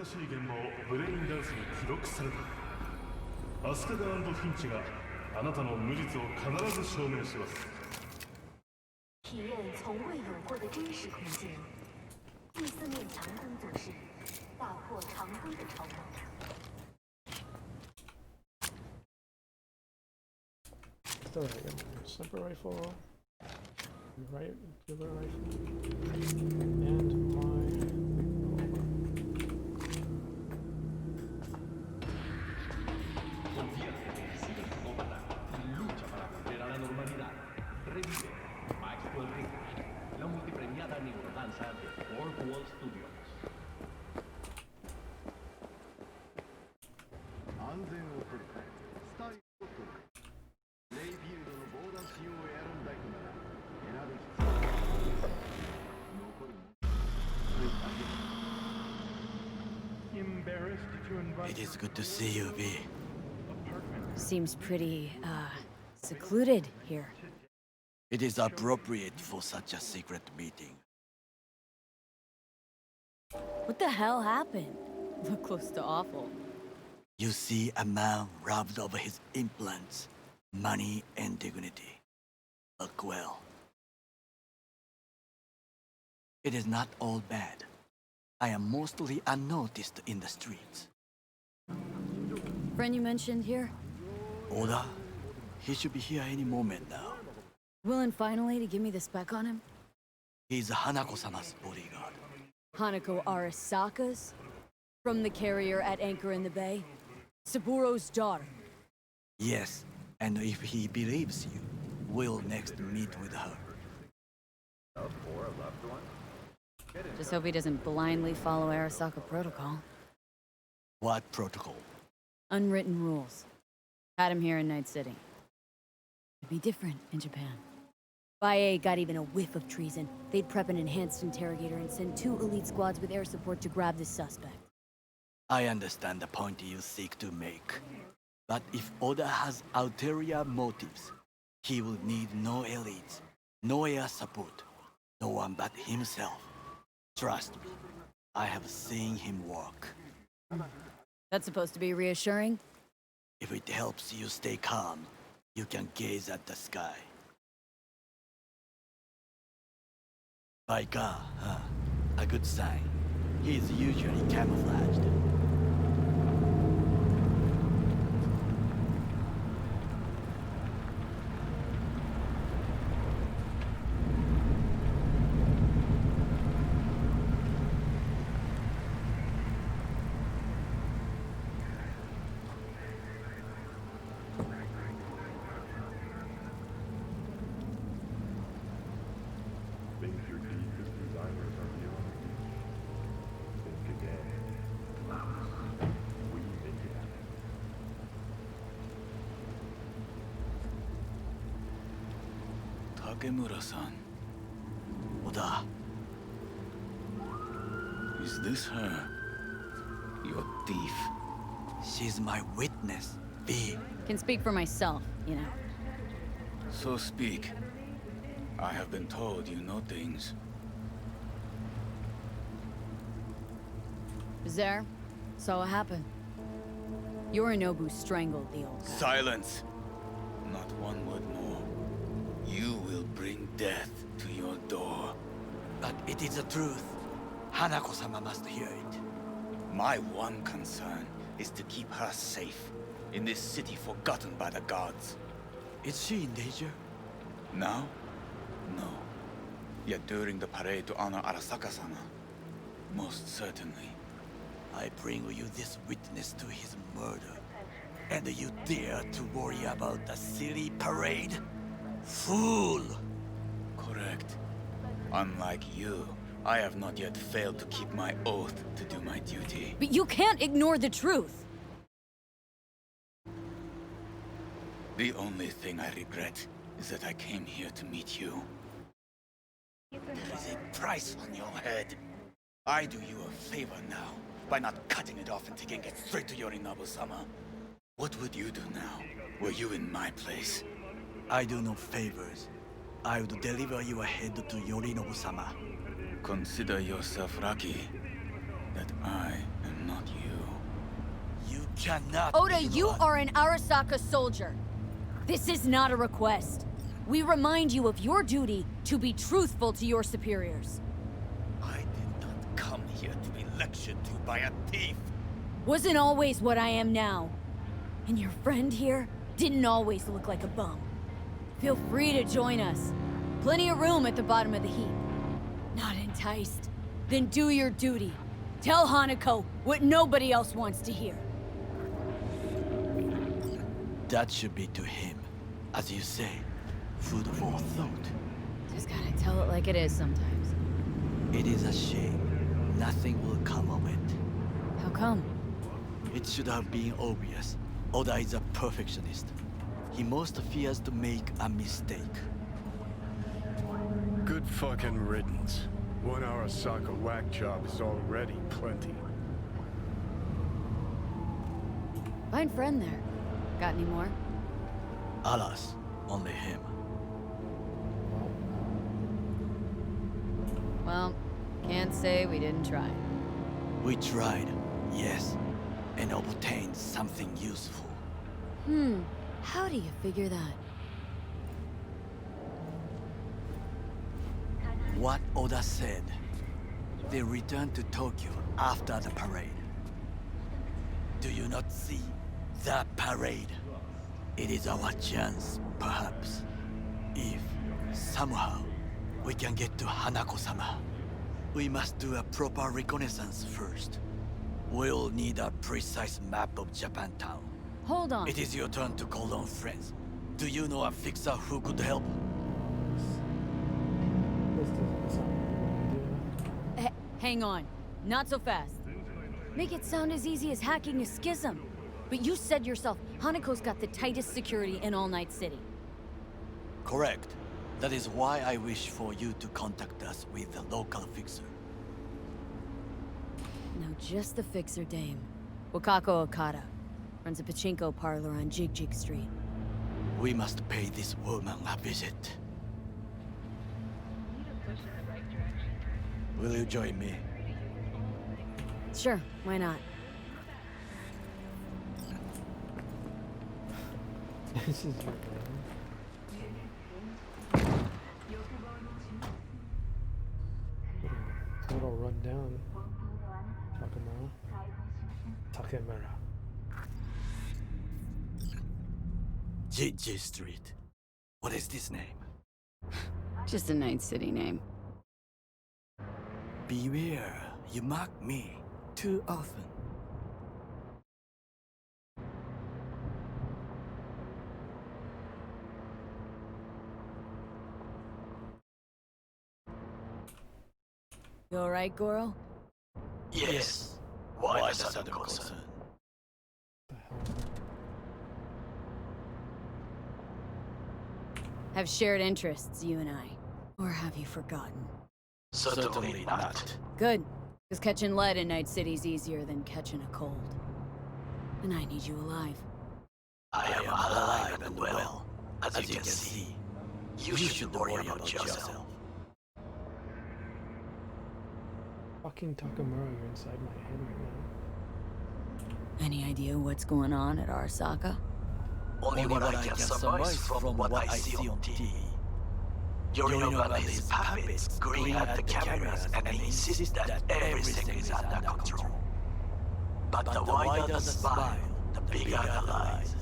しい現場をブレインダンスに記録された。アスカガ&フィンチがあなたの無実を必ず証明します。体验从未有过的真实空间，第四面墙工作室打破常规的嘲讽。Sniper rifle, regular rifle, and my lucha para volver a la normalidad. Revive Maxwell Rick, la multipremiada neurodanza de Fourth Wall Studios. 安全を取るスタイルを取るレイフィールドの防弾仕様をやるんだいとなら選ぶ必要は残るも It is good to see you, V. Seems pretty, secluded here. It is appropriate for such a secret meeting. What the hell happened? Look close to awful. You see a man robbed of his implants, money and dignity. Look well. It is not all bad. I am mostly unnoticed in the streets. Friend you mentioned here? Oda? He should be here any moment now. Willing finally to give me the spec on him? He's Hanako-sama's bodyguard. Hanako Arasaka's? From the carrier at anchor in the bay? Saburo's daughter? Yes, and if he believes you, we'll next meet with her. Just hope he doesn't blindly follow Arasaka protocol. What protocol? Unwritten rules. Had him here in Night City. It'd be different in Japan. If IA got even a whiff of treason, they'd prep an enhanced interrogator and send 2 elite squads with air support to grab the suspect. I understand the point you seek to make. But if Oda has ulterior motives, he will need no elites, no air support, no one but himself. Trust me, I have seen him work. That's supposed to be reassuring? If it helps you stay calm, you can gaze at the sky. Baika, huh? A good sign. He is usually camouflaged. Think your deepest desires are beyond reach. Think again. We make it happen. Takemura-san. Oda. Is this her? Your thief? She's my witness, V. Can speak for myself, you know. So speak. I have been told you know things. Was there? Saw what happened. Yorinobu strangled the old guy. Silence! Not one word more. You will bring death to your door. But it is the truth. Hanako-sama must hear it. My one concern is to keep her safe in this city forgotten by the gods. Is she in danger? Now? No. Yet during the parade to honor Arasaka-sama, most certainly. I bring you this witness to his murder. And you dare to worry about a silly parade? Fool! Correct. Unlike you, I have not yet failed to keep my oath to do my duty. But you can't ignore the truth! The only thing I regret is that I came here to meet you. There is a price on your head. I do you a favor now, by not cutting it off and taking it straight to Yorinobu-sama. What would you do now, were you in my place? I do no favors. I would deliver your head to Yorinobu-sama. Consider yourself lucky that I am not cannot Oda, be you one. are an Arasaka soldier. This is not a request. We remind you of your duty to be truthful to your superiors. I did not come here to be lectured to by a thief. Wasn't always what I am now. And your friend here didn't always look like a bum. Feel free to join us. Plenty of room at the bottom of the heap. Not enticed? Then do your duty. Tell Hanako what nobody else wants to hear. That should be to him. As you say, food for thought. Just gotta tell it like it is sometimes. It is a shame. Nothing will come of it. How come? It should have been obvious. Oda is a perfectionist. He most fears to make a mistake. Good fucking riddance. 1 Arasaka whack job is already plenty. Fine friend there. Got any more? Alas, only him. Well, can't say we didn't try. We tried, yes, and obtained something useful. How do you figure that? What Oda said. They returned to Tokyo after the parade. Do you not see the parade? It is our chance, perhaps. If, somehow, we can get to Hanako-sama. We must do a proper reconnaissance first. We'll need a precise map of Japantown. Hold on. It is your turn to call on friends. Do you know a fixer who could help? This doesn't sound like a good idea. Hang on. Not so fast. Make it sound as easy as hacking a schism. But you said yourself, Hanako's got the tightest security in All Night City. Correct. That is why I wish for you to contact us with the local fixer. Now just the fixer dame. Wakako Okada. Runs a pachinko parlor on Jig Street. We must pay this woman a visit. Will you join me? Sure, why not? This is your plan. Little run down. Takemura. Jig Street. What is this name? Just a Night City name. Beware, you mock me too often. You alright, Goro? Yes. Why the sudden concern? The hell? Have shared interests, you and I. Or have you forgotten? Certainly not. Good. Because catching lead in Night City's easier than catching a cold. And I need you alive. I am alive and well. As you can see, you should worry about yourself. Fucking Takamura, you're inside my head right now. Any idea what's going on at Arasaka? Only what I can surmise from what I see on TV. Yorinobu and his puppets grin at the cameras and insist that everything is under control. But the wider the smile, the bigger the lies.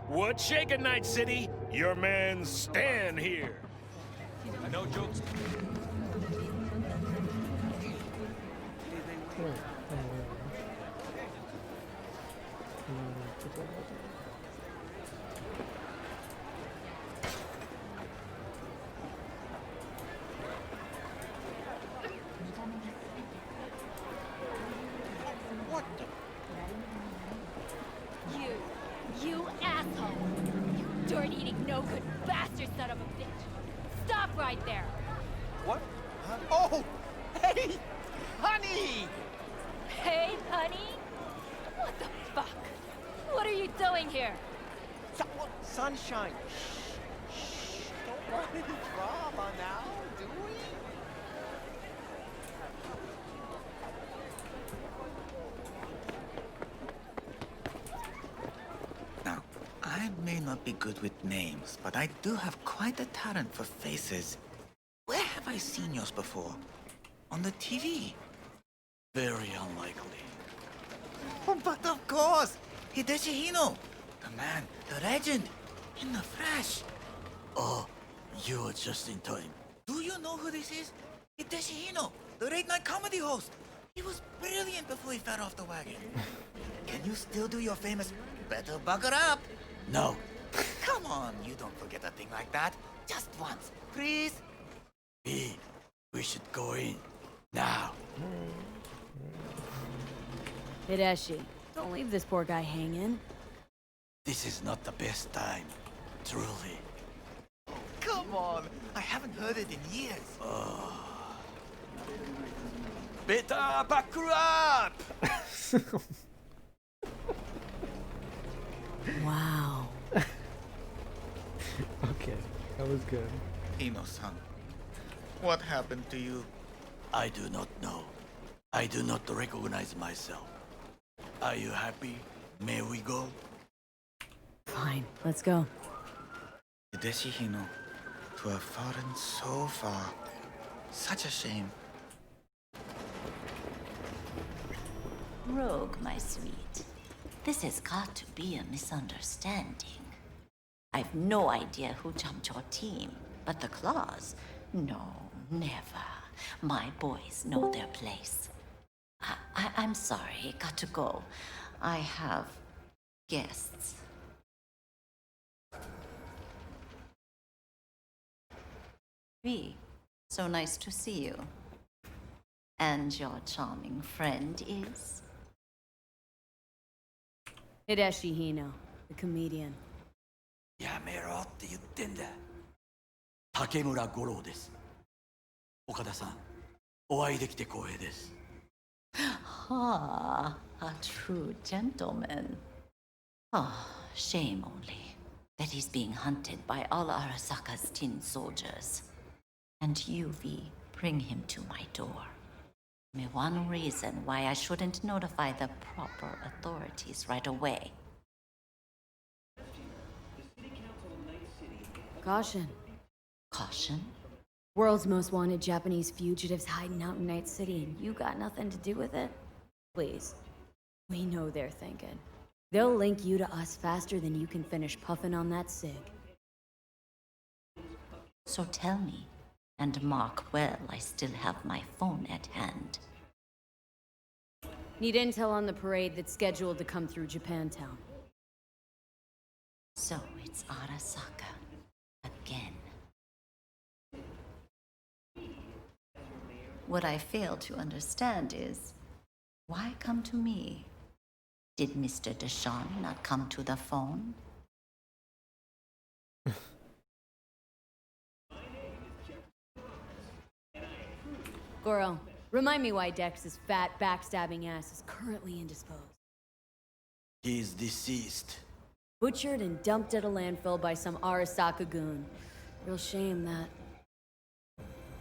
What's shaking, Night City? Your man Stan here. I know jokes. Wait, put that up. What the? You asshole! You dirt-eating, no-good bastard son of a bitch! Stop right there! What? Huh? Oh! Hey! Honey! Hey, honey? What the fuck? What are you doing here? Sunshine. Shh. Shh. Don't want any drama now, do we? Now, I may not be good with names, but I do have quite a talent for faces. Where have I seen yours before? On the TV? Very unlikely. Oh, but of course! Hideshi Hino! The man, the legend, in the flesh! Oh, you are just in time. Do you know who this is? Hideshi Hino, the late-night comedy host! He was brilliant before he fell off the wagon. Can you still do your famous, better buckle up? No. Come on, you don't forget a thing like that. Just once, please. B, we should go in. Now. Hideshi, don't leave this poor guy hanging. This is not the best time. Truly. Come on, I haven't heard it in years. Better buckle up! Wow. Okay, that was good. Hino-san, what happened to you? I do not know. I do not recognize myself. Are you happy? May we go? Fine, let's go. Hideshi Hino, to have fallen so far. Such a shame. Rogue, my sweet. This has got to be a misunderstanding. I've no idea who jumped your team, but the claws? No, never. My boys know their place. I'm sorry, got to go. I have guests. V, so nice to see you. And your charming friend is? Hideshi Hino, the comedian. やめろって言ってんだ。竹村五郎です。岡田さん、お会いできて光栄です。Ah, a true gentleman. Ah, shame only that he's being hunted by all Arasaka's tin soldiers. And you, V, bring him to my door. Me one reason why I shouldn't notify the proper authorities right away. Caution. Caution? World's most wanted Japanese fugitives hiding out in Night City, and you got nothing to do with it? Please. We know they're thinking. They'll link you to us faster than you can finish puffing on that cig. So tell me, and mark well I still have my phone at hand. Need intel on the parade that's scheduled to come through Japantown. So it's Arasaka. Again. What I fail to understand is, why come to me? Did Mr. Deshawn not come to the phone? Goro, remind me why Dex's fat, backstabbing ass is currently indisposed. He is deceased. Butchered and dumped at a landfill by some Arasaka goon. Real shame that.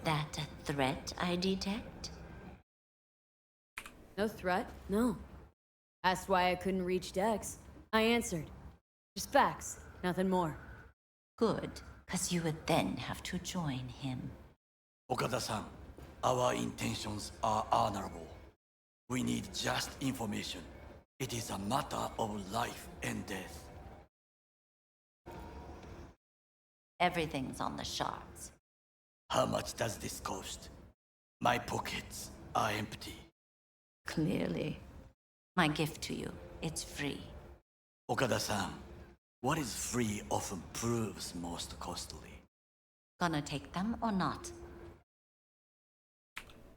That a threat I detect? No threat, no. Asked why I couldn't reach Dex. I answered. Just facts, nothing more. Good, because you would then have to join him. Okada-san, our intentions are honorable. We need just information. It is a matter of life and death. Everything's on the shards. How much does this cost? My pockets are empty. Clearly. My gift to you, it's free. Okada-san, what is free often proves most costly. Gonna take them or not?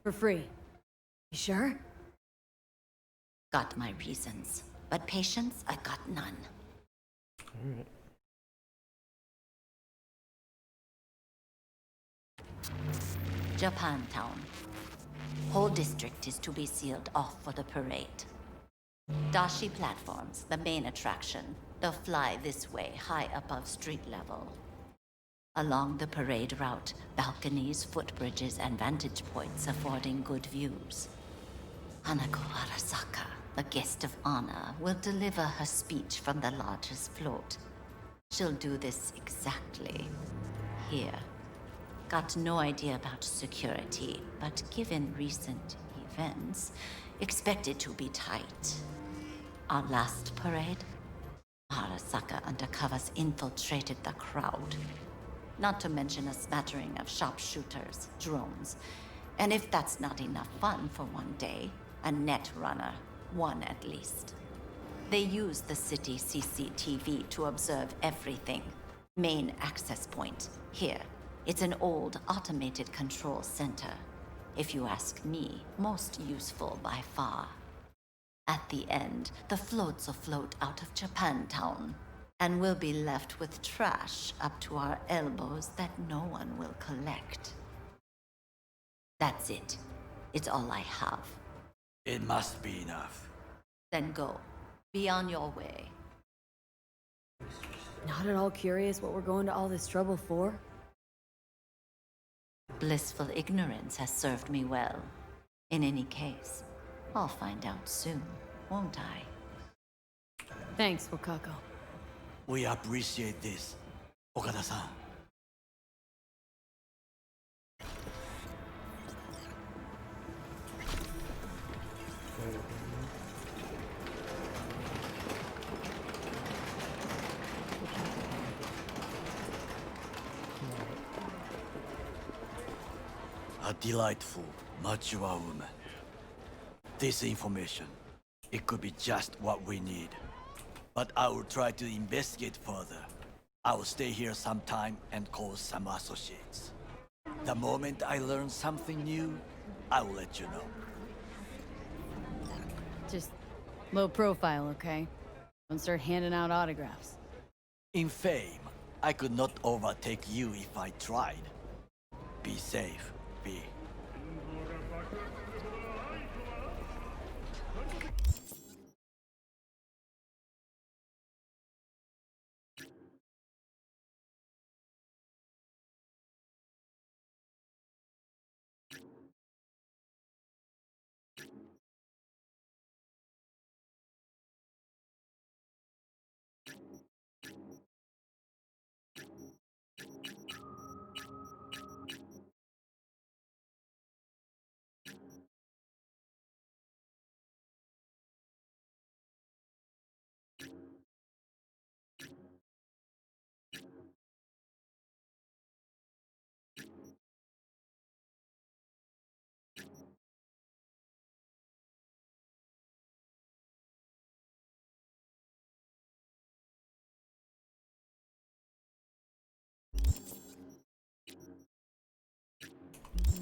For free. You sure? Got my reasons. But patience, I got none. Alright. Japantown. Whole district is to be sealed off for the parade. Dashi platforms, the main attraction. They'll fly this way, high above street level. Along the parade route, balconies, footbridges, and vantage points affording good views. Hanako Arasaka, the guest of honor, will deliver her speech from the largest float. She'll do this exactly here. Got no idea about security, but given recent events, expected to be tight. Our last parade, Arasaka undercovers infiltrated the crowd. Not to mention a smattering of sharpshooters, drones, and if that's not enough fun for one day, a net runner, one at least. They use the city CCTV to observe everything. Main access point, here. It's an old automated control center. If you ask me, most useful by far. At the end, the floats will float out of Japantown, and we'll be left with trash up to our elbows that no one will collect. That's it. It's all I have. It must be enough. Then go. Be on your way. Not at all curious what we're going to all this trouble for? Blissful ignorance has served me well. In any case, I'll find out soon, won't I? Thanks, Wakako. We appreciate this, Okada-san. A delightful, mature woman. This information, it could be just what we need. But I will try to investigate further. I will stay here some time and call some associates. The moment I learn something new, I will let you know. Just low profile, okay? Don't start handing out autographs. In fame, I could not overtake you if I tried. Be safe, B.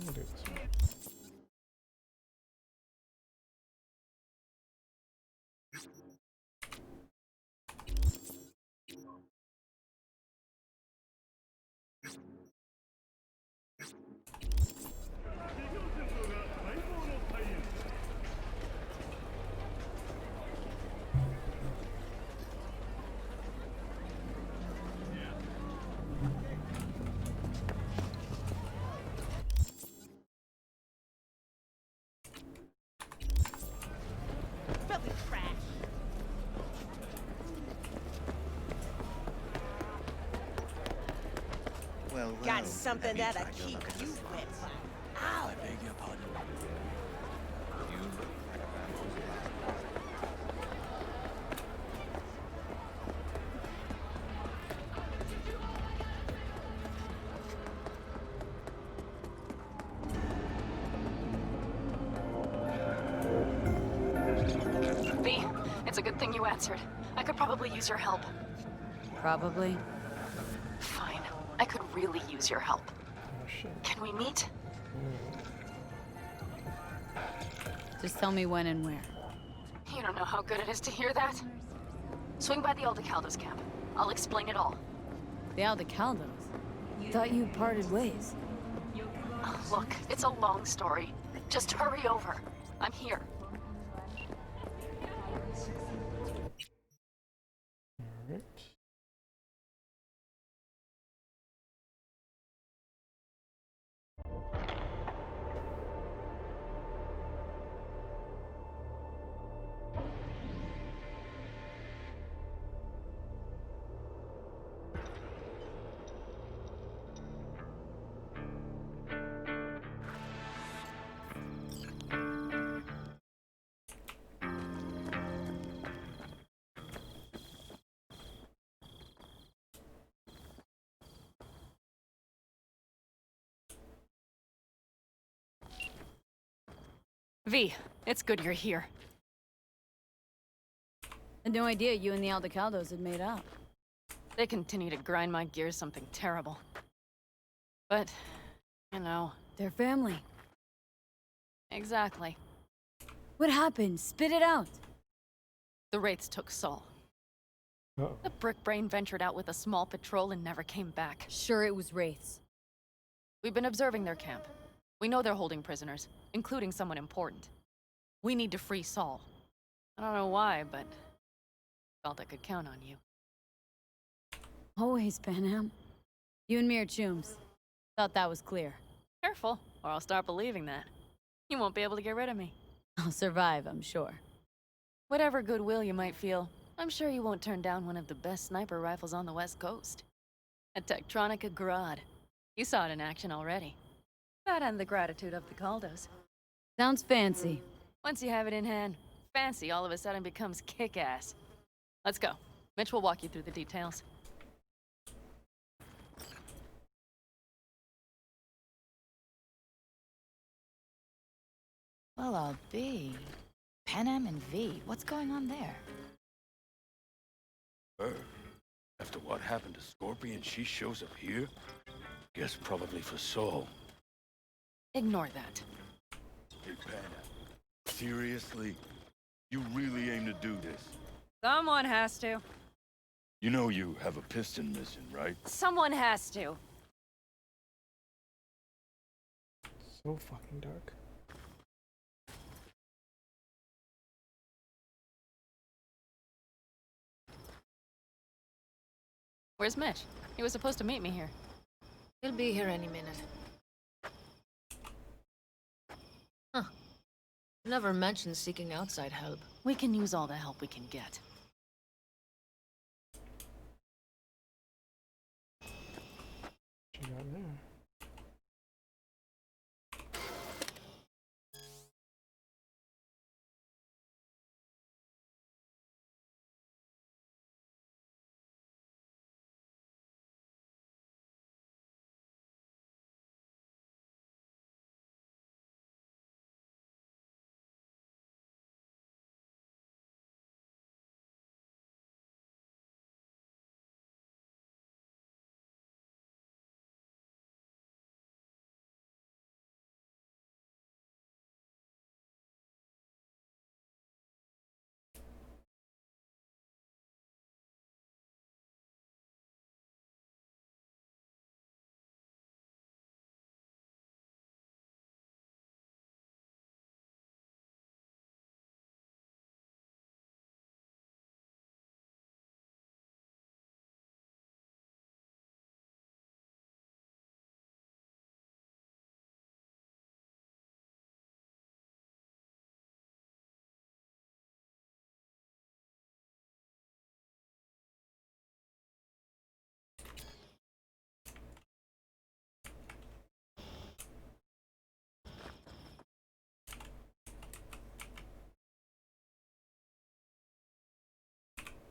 I'll do this one. Filthy trash. Well, Got something let me that'll try to keep look at you this. wet. I beg your pardon. answered. I could probably use your help. Probably. Fine. I could really use your help. Oh shit. Can we meet? Just tell me when and where. You don't know how good it is to hear that. Swing by the Aldecaldos camp. I'll explain it all. The Aldecaldos? Thought you parted ways. Look, it's a long story. Just hurry over. I'm here. Alright. V, it's good you're here. Had no idea you and the Aldecaldos had made up. They continue to grind my gears something terrible. But, you know, They're family. exactly. What happened? Spit it out. The Wraiths took Saul. Uh-oh. The brick brain ventured out with a small patrol and never came back. Sure, it was Wraiths. We've been observing their camp. We know they're holding prisoners, including someone important. We need to free Saul. I don't know why, but felt I could count on you. Always, Panam. You and me are chooms. Thought that was clear. Careful, or I'll start believing that. You won't be able to get rid of me. I'll survive, I'm sure. Whatever goodwill you might feel, I'm sure you won't turn down one of the best sniper rifles on the West Coast. A Tektronica Grad. You saw it in action already. That and the gratitude of the Caldos. Sounds fancy. Once you have it in hand, fancy all of a sudden becomes kick-ass. Let's go. Mitch will walk you through the details. Well, I'll be. Panam and V, what's going on there? Her? After what happened to Scorpion, she shows up here? Guess probably for Saul. Ignore that. Hey, Panna. Seriously? You really aim to do this? Someone has to. You know you have a piston missing, right? Someone has to. So fucking dark. Where's Mitch? He was supposed to meet me here. He'll be here any minute. Huh. Never mentioned seeking outside help. We can use all the help we can get. What you got there?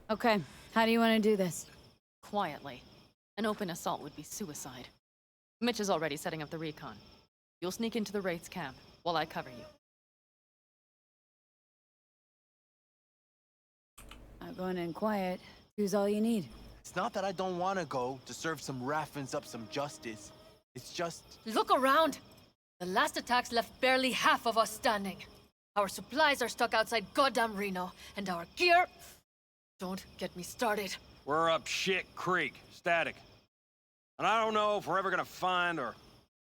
Okay, how do you want to do this? Quietly. An open assault would be suicide. Mitch is already setting up the recon. You'll sneak into the Wraith's camp while I cover you. Not going in quiet. Two's all you need. It's not that I don't want to go to serve some Raffins up some justice. It's just... Look around! The last attacks left barely half of us standing. Our supplies are stuck outside goddamn Reno, and our gear... Don't get me started. We're up shit creek, static. And I don't know if we're ever gonna find or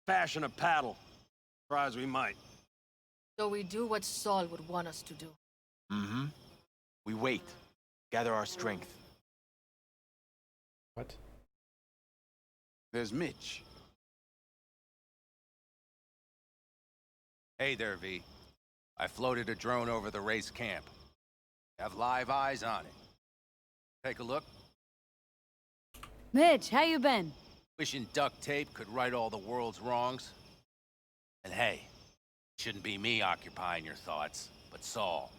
fashion a paddle. Try as we might. So we do what Saul would want us to do. Mm-hmm. We wait. Gather our strength. What? There's Mitch. Hey there, V. I floated a drone over the race camp. Have live eyes on it. Take a look. Mitch, how you been? Wishing duct tape could right all the world's wrongs. And hey, shouldn't be me occupying your thoughts, but Saul.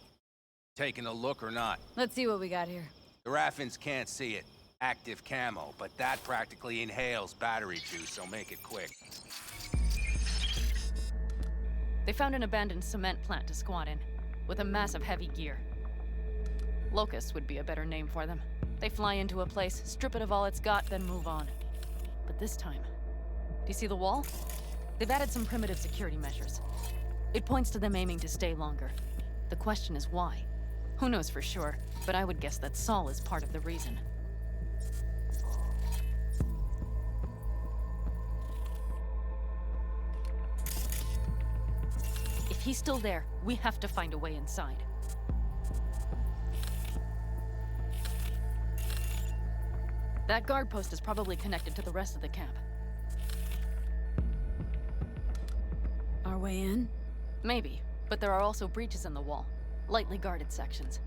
Taking a look or not? Let's see what we got here. The Raffins can't see it. Active camo, but that practically inhales battery juice, so make it quick. They found an abandoned cement plant to squat in, with a massive heavy gear. Locusts would be a better name for them. They fly into a place, strip it of all it's got, then move on. But this time, do you see the wall? They've added some primitive security measures. It points to them aiming to stay longer. The question is why? Who knows for sure, but I would guess that Saul is part of the reason. If he's still there, we have to find a way inside. That guard post is probably connected to the rest of the camp. Our way in? Maybe, but there are also breaches in the wall. Lightly guarded sections.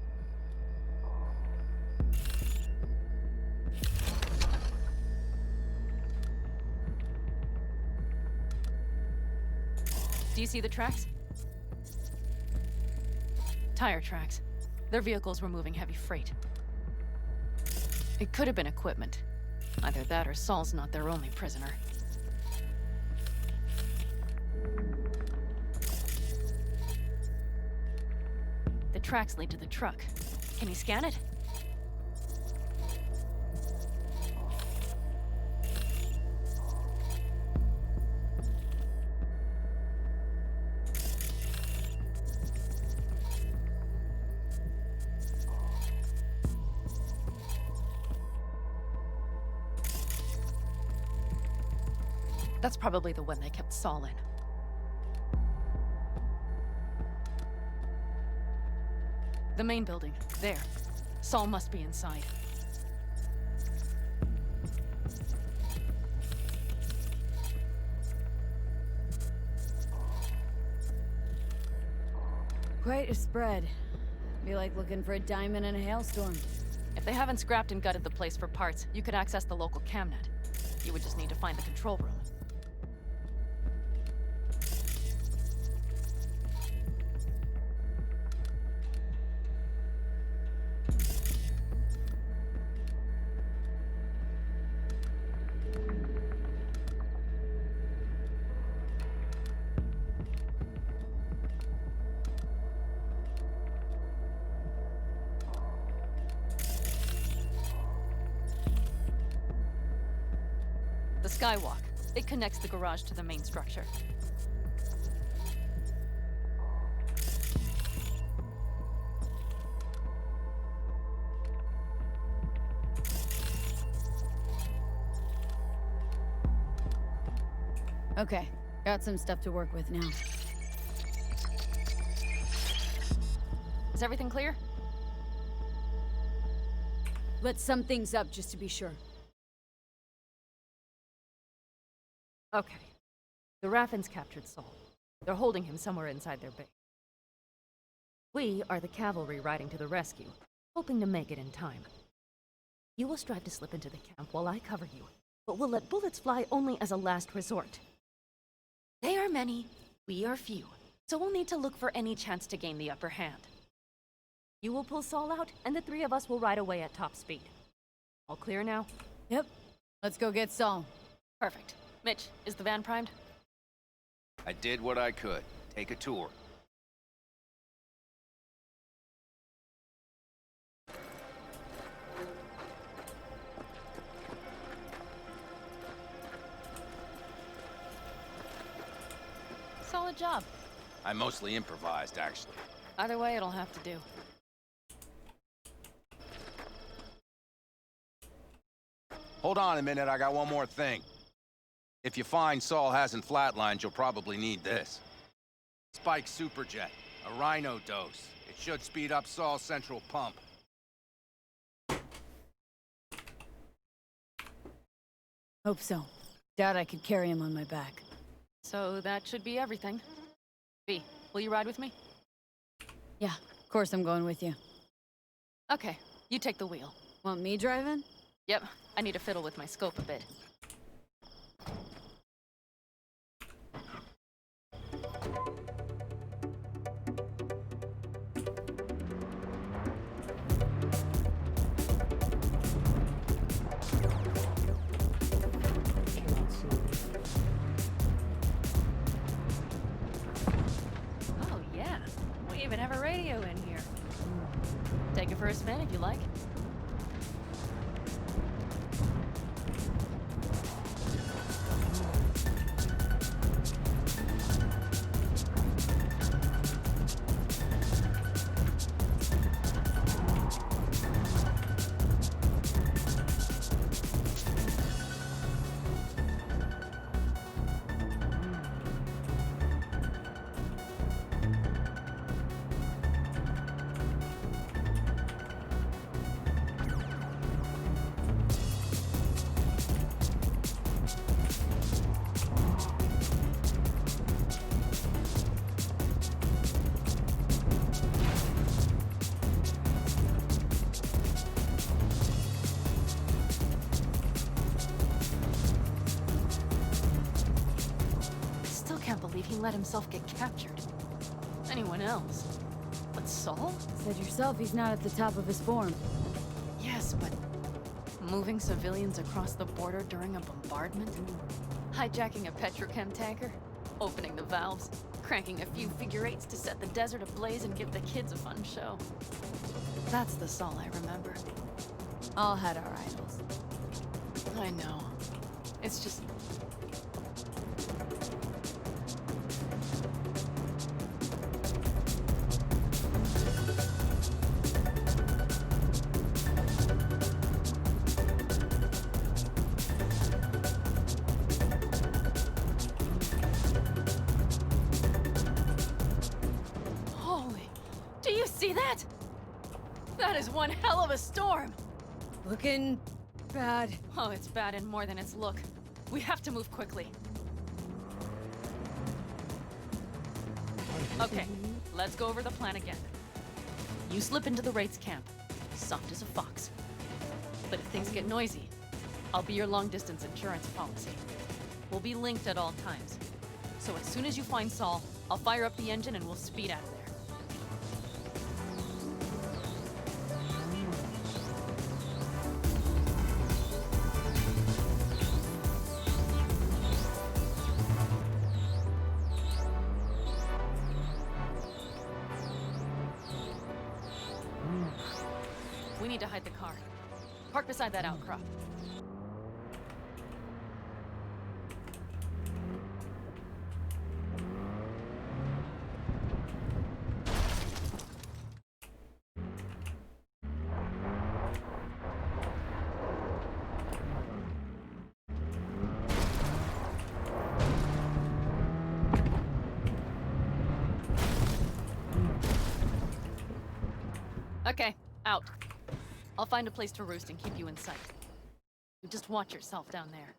Do you see the tracks? Tire tracks. Their vehicles were moving heavy freight. It could have been equipment. Either that or Saul's not their only prisoner. The tracks lead to the truck. Can you scan it? That's probably the one they kept Saul in. The main building. There. Saul must be inside. Quite a spread. Be like looking for a diamond in a hailstorm. If they haven't scrapped and gutted the place for parts, you could access the local camnet. You would just need to find the control room. The skywalk. It connects the garage to the main structure. Okay, got some stuff to work with now. Is everything clear? Let's sum things up just to be sure. Okay. The Raffins captured Saul. They're holding him somewhere inside their base. We are the cavalry riding to the rescue, hoping to make it in time. You will strive to slip into the camp while I cover you, but we'll let bullets fly only as a last resort. They are many, we are few, so we'll need to look for any chance to gain the upper hand. You will pull Saul out, and the three of us will ride away at top speed. All clear now? Yep. Let's go get Saul. Perfect. Mitch, is the van primed? I did what I could. Take a tour. Solid job. I mostly improvised, actually. Either way, it'll have to do. Hold on a minute, I got one more thing. If you find Saul hasn't flatlined, you'll probably need this. Spike Superjet, a Rhino dose. It should speed up Saul's central pump. Hope so. Doubt I could carry him on my back. So that should be everything. V, will you ride with me? Yeah, of course I'm going with you. Okay, you take the wheel. Want me driving? Yep, I need to fiddle with my scope a bit. Cannot see me. Oh yeah, we even have a radio in here. Take it for a spin if you like. Still can't believe he let himself get captured. Anyone else? But Saul? Said yourself he's not at the top of his form. Yes, but moving civilians across the border during a bombardment? Hijacking a petrochem tanker? Opening the valves? Cranking a few figure eights to set the desert ablaze and give the kids a fun show? That's the Saul I remember. All had our idols. I know. It's just... Holy... Do you see that? That is one hell of a storm! Looking bad. Oh, it's bad and more than its look. We have to move quickly. Okay, let's go over the plan again. You slip into the Wraith's camp, soft as a fox. But if things get noisy, I'll be your long-distance insurance policy. We'll be linked at all times. So as soon as you find Saul, I'll fire up the engine and we'll speed out of there. We need to hide the car. Park beside that outcrop. Okay, out. I'll find a place to roost and keep you in sight. You just watch yourself down there.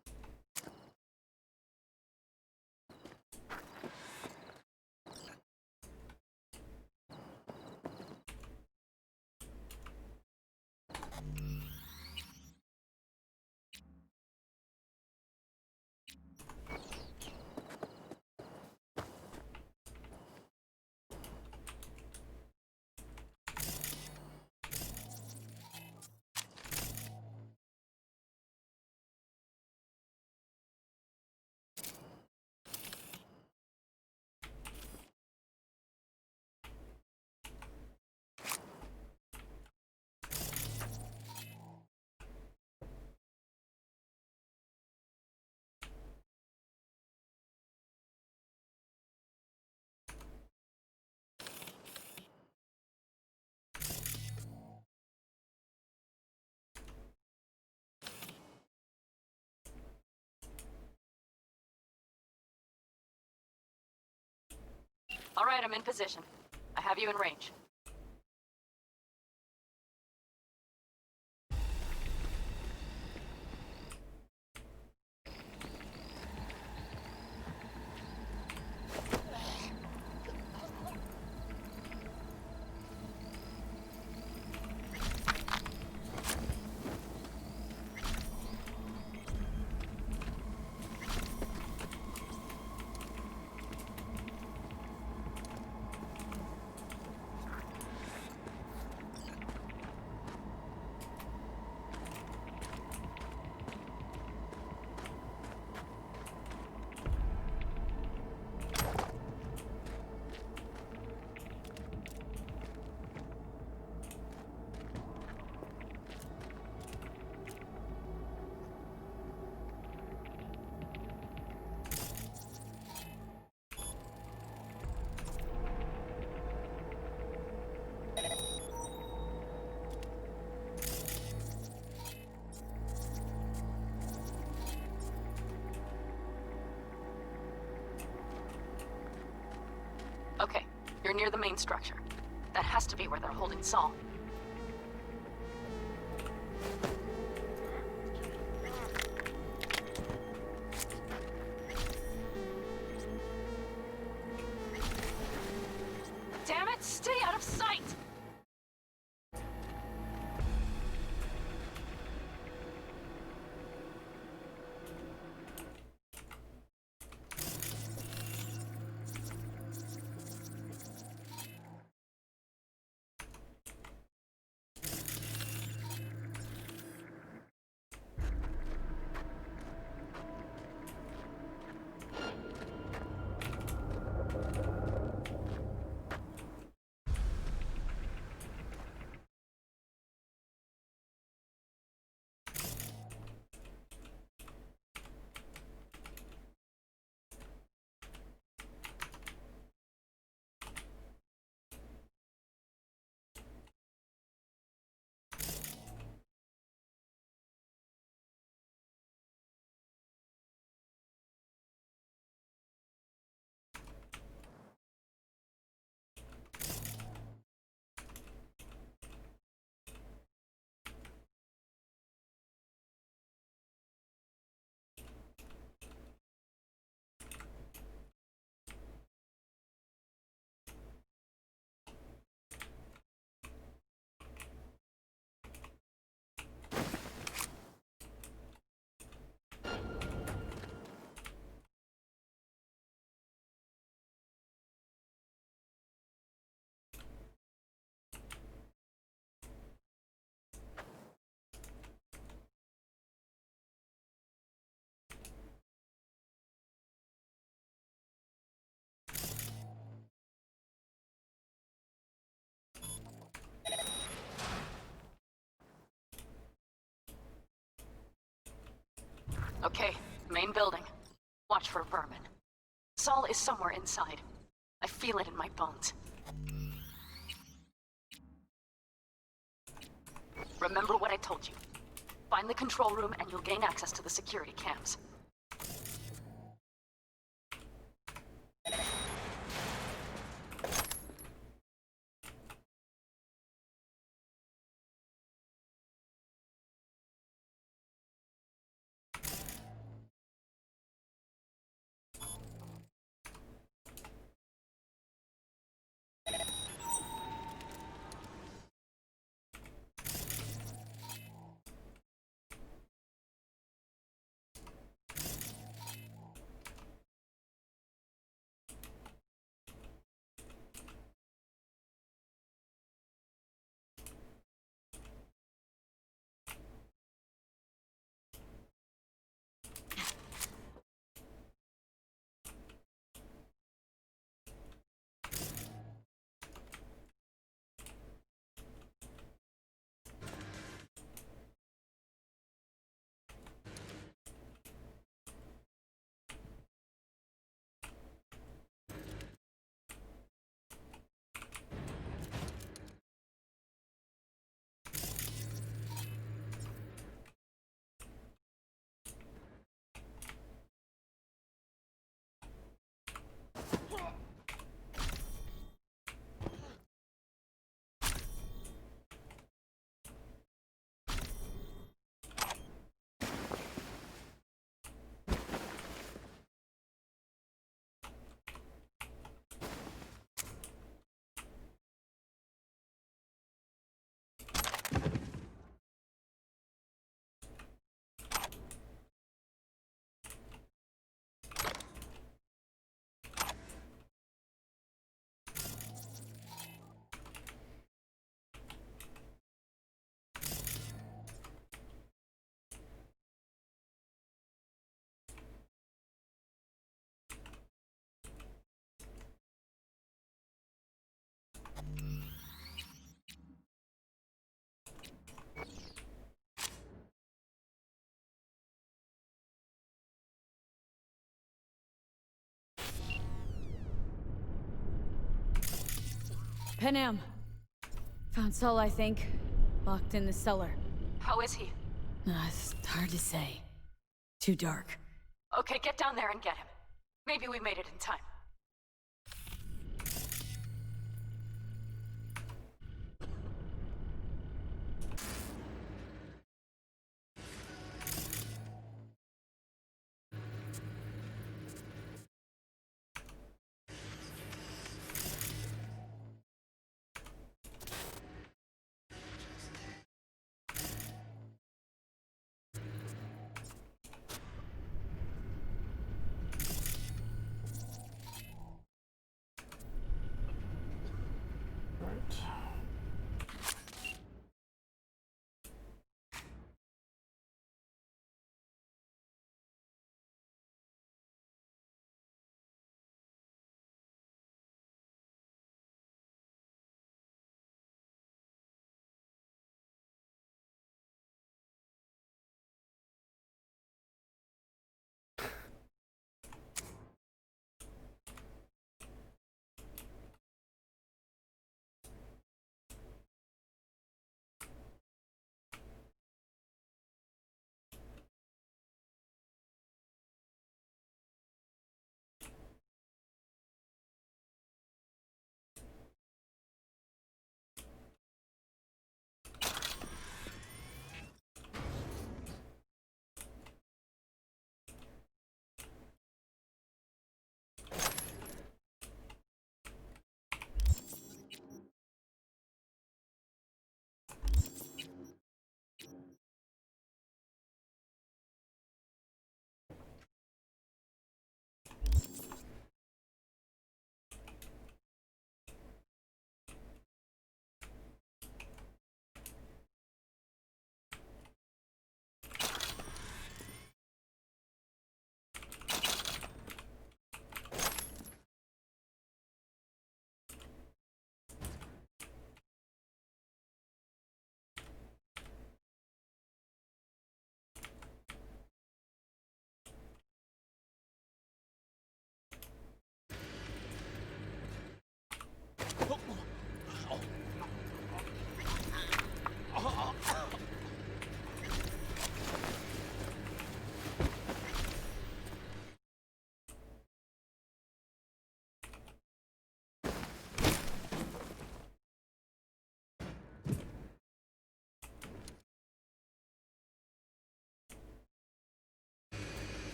All right, I'm in position. I have you in range. Okay, you're near the main structure. That has to be where they're holding Saul. Damn it, stay out of sight! Okay, main building. Watch for vermin. Saul is somewhere inside. I feel it in my bones. Remember what I told you. Find the control room and you'll gain access to the security cams. Panam. Found Saul, I think. Locked in the cellar. How is he? It's hard to say. Too dark. Okay, get down there and get him. Maybe we made it in time.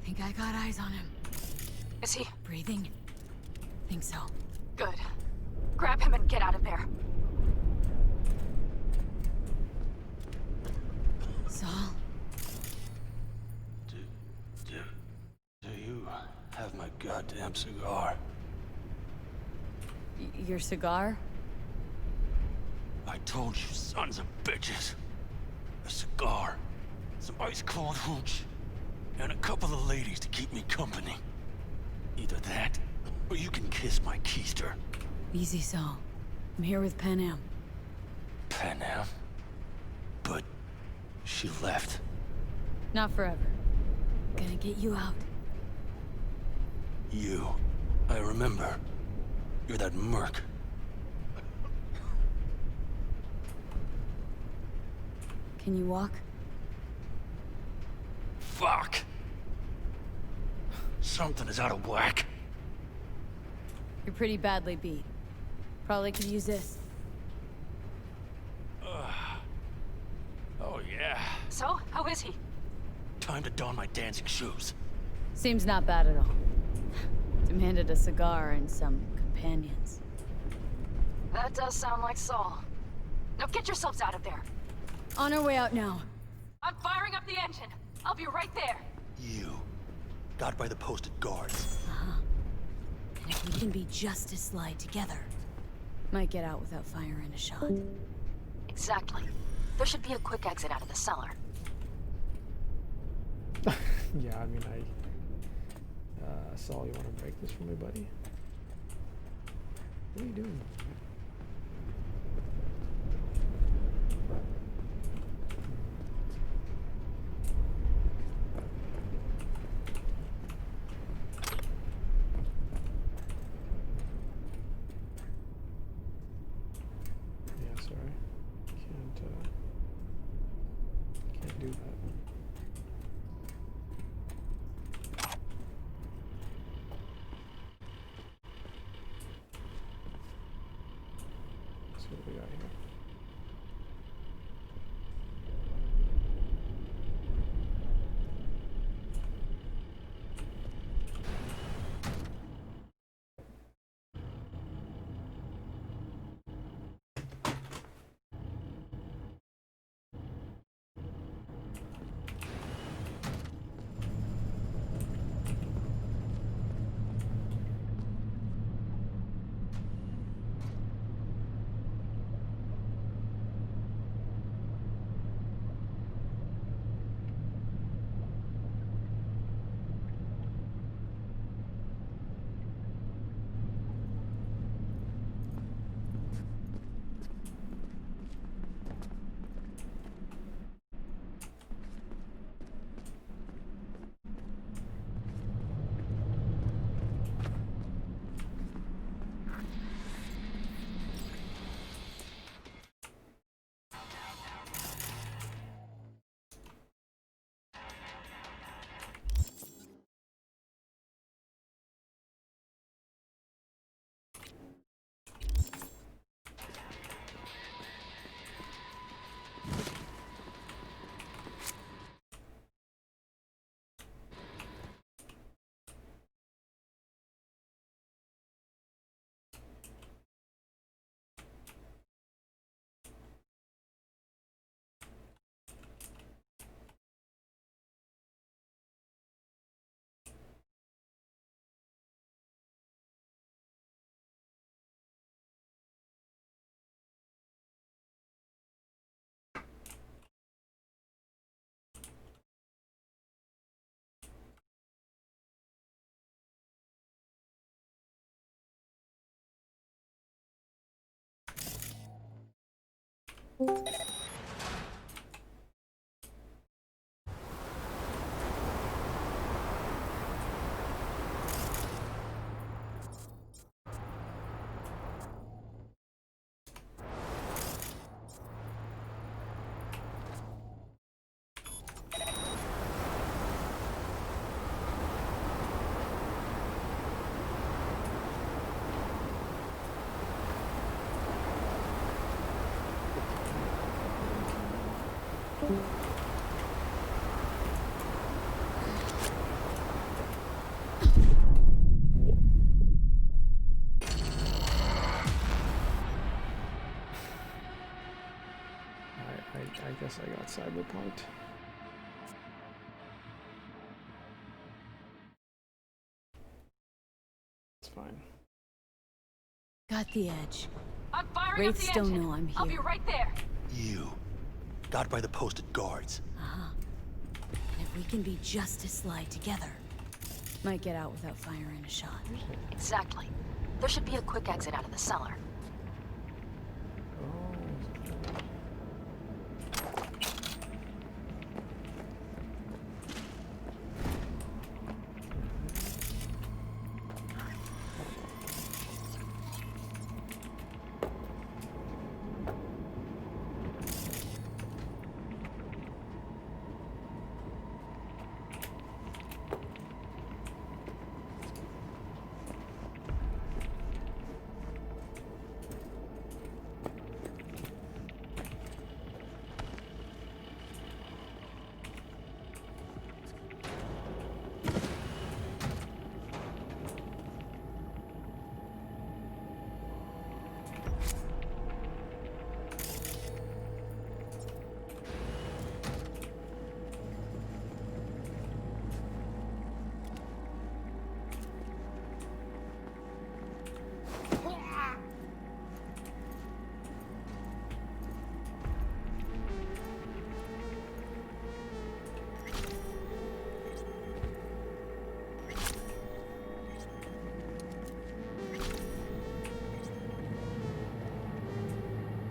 Think I got eyes on him. Is he Breathing? Think so. good? Grab him and get out of there. Saul? Do you have my goddamn cigar? Your cigar? I told you, sons of bitches. A cigar, some ice-cold hooch, and a couple of ladies to keep me company. Either that, or you can kiss my keister. Easy, Saul. I'm here with Pan Am. Pan Am? But she left. Not forever. Gonna get you out. You. I remember. You're that merc. Can you walk? Fuck! Something is out of whack. You're pretty badly beat. Probably could use this. Oh yeah. So, how is he? Time to don my dancing shoes. Seems not bad at all. Demanded a cigar and some companions. That does sound like Saul. Now get yourselves out of there. On our way out now. I'm firing up the engine. I'll be right there. You. Got by the posted guards. And if we can be just as sly together, might get out without firing a shot. Exactly. There should be a quick exit out of the cellar. Yeah, I mean, Saul, you want to break this for me, buddy? What are you doing? Yeah, sorry. Can't do that. What do we got here? I guess I got cyberpunked. It's fine. Got the edge. I'm firing Wraiths up the don't engine. know I'm here. I'll be right there. You. Got by the posted guards. Uh-huh. And if we can be just as sly together, might get out without firing a shot. Exactly. There should be a quick exit out of the cellar.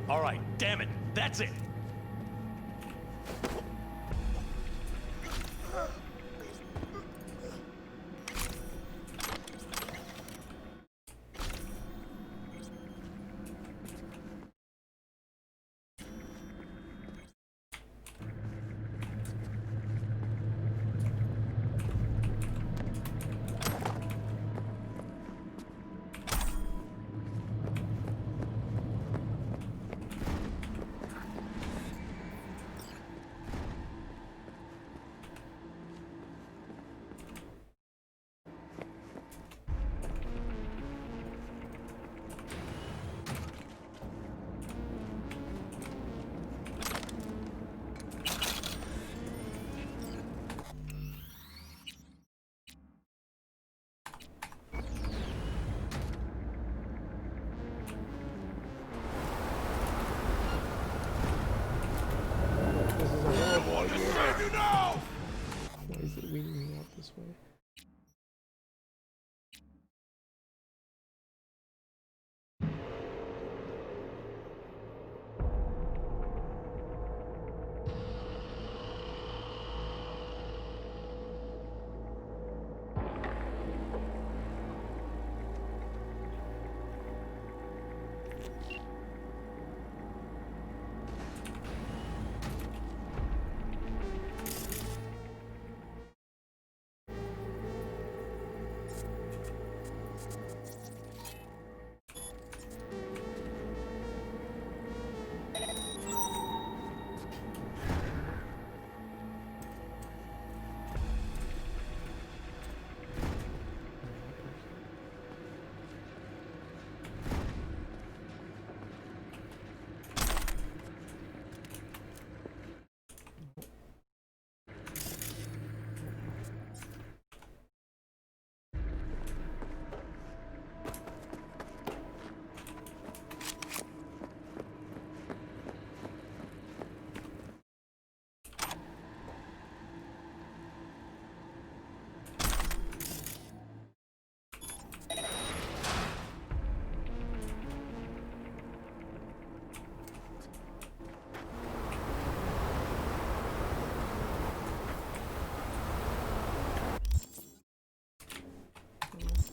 All right, damn it. That's it.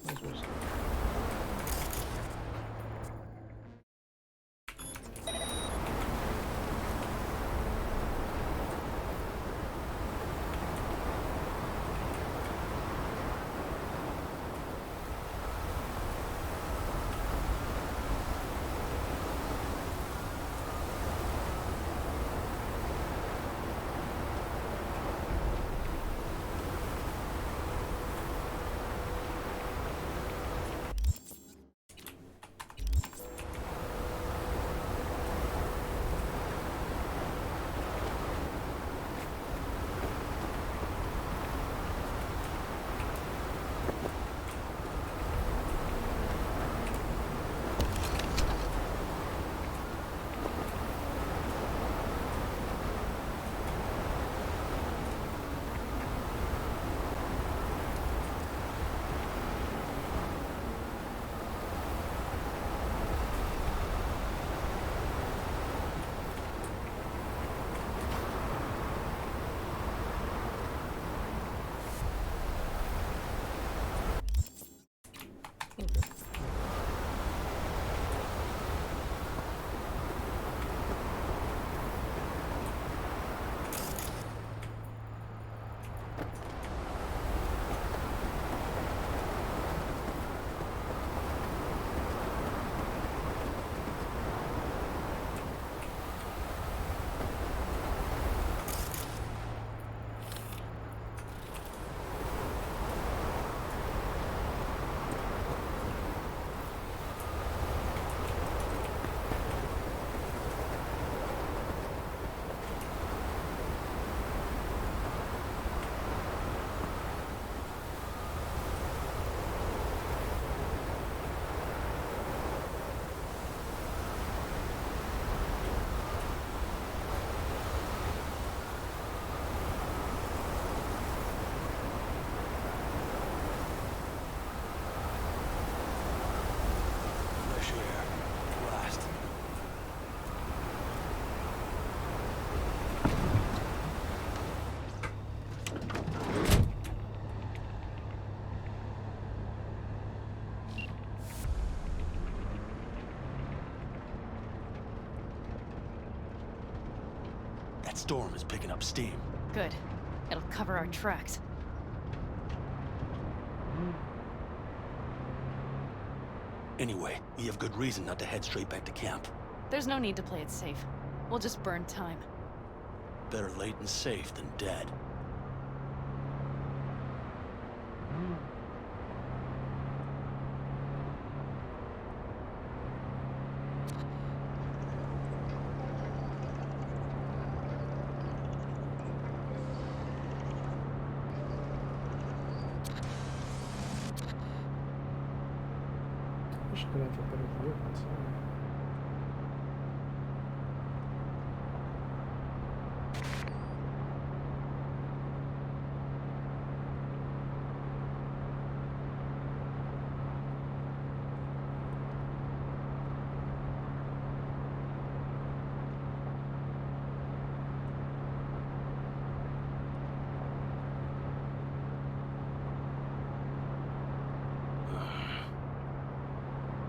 Might as well just- Fresh air. Blast. That storm is picking up steam. Good. It'll cover our tracks. Anyway, we have good reason not to head straight back to camp. There's no need to play it safe. We'll just burn time. Better late and safe than dead. Wish I could have a better view outside.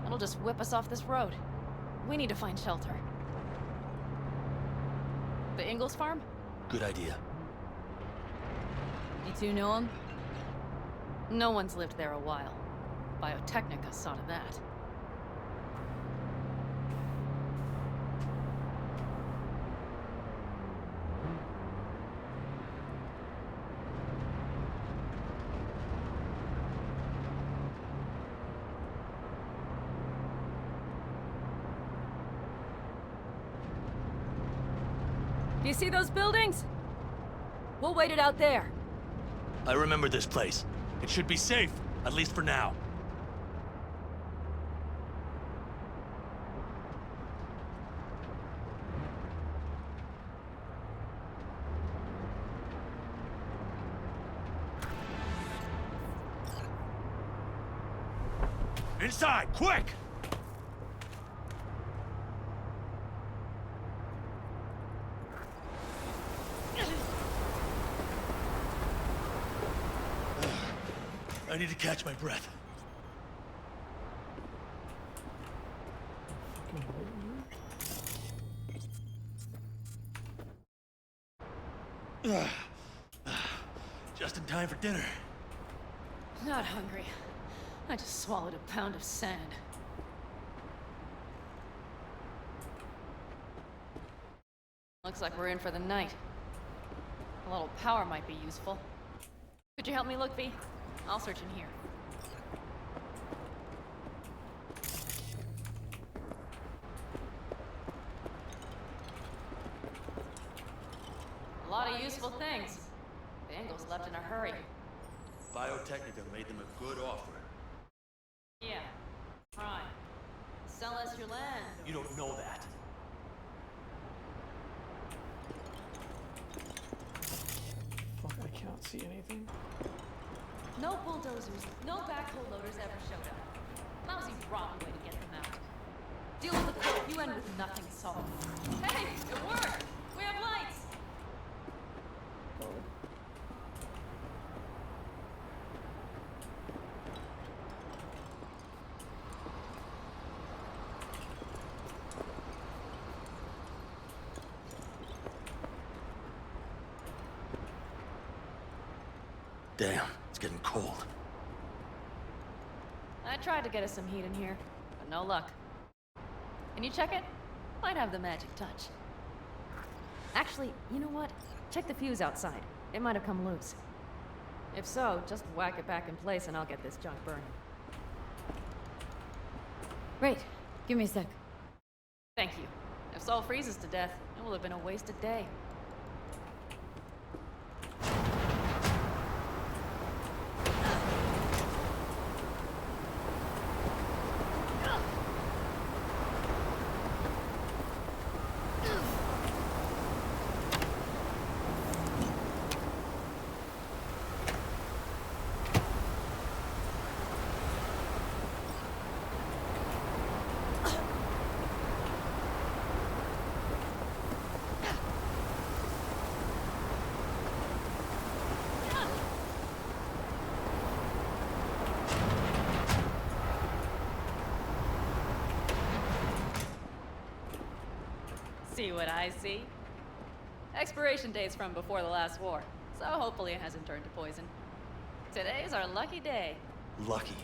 It'll just whip us off this road. We need to find shelter. The Ingalls farm? Good idea. You two know him? No one's lived there a while. Biotechnica saw to that. Do you see those buildings? We'll wait it out there. I remember this place. It should be safe, at least for now. Inside, quick! I need to catch my breath. Just in time for dinner. Not hungry. I just swallowed a pound of sand. Looks like we're in for the night. A little power might be useful. Could you help me look, V? I'll search in here. A lot of useful things. Bangles left in a hurry. Biotechnica made them a good offer. Yeah. Right. Sell us your land. You don't know that. Fuck, I can't see anything. No bulldozers, no backhoe loaders ever showed up. Lousy, rotten way to get them out. Deal with the court, you end with nothing solved. Hey, it worked! We have lights! Damn, it's getting cold. I tried to get us some heat in here, but no luck. Can you check it? Might have the magic touch. Actually, you know what? Check the fuse outside. It might have come loose. If so, just whack it back in place and I'll get this junk burning. Right. Give me a sec. Thank you. If Saul freezes to death, it will have been a wasted day. See what I see? Expiration date's from before the last war, so hopefully it hasn't turned to poison. Today's our lucky day. Lucky.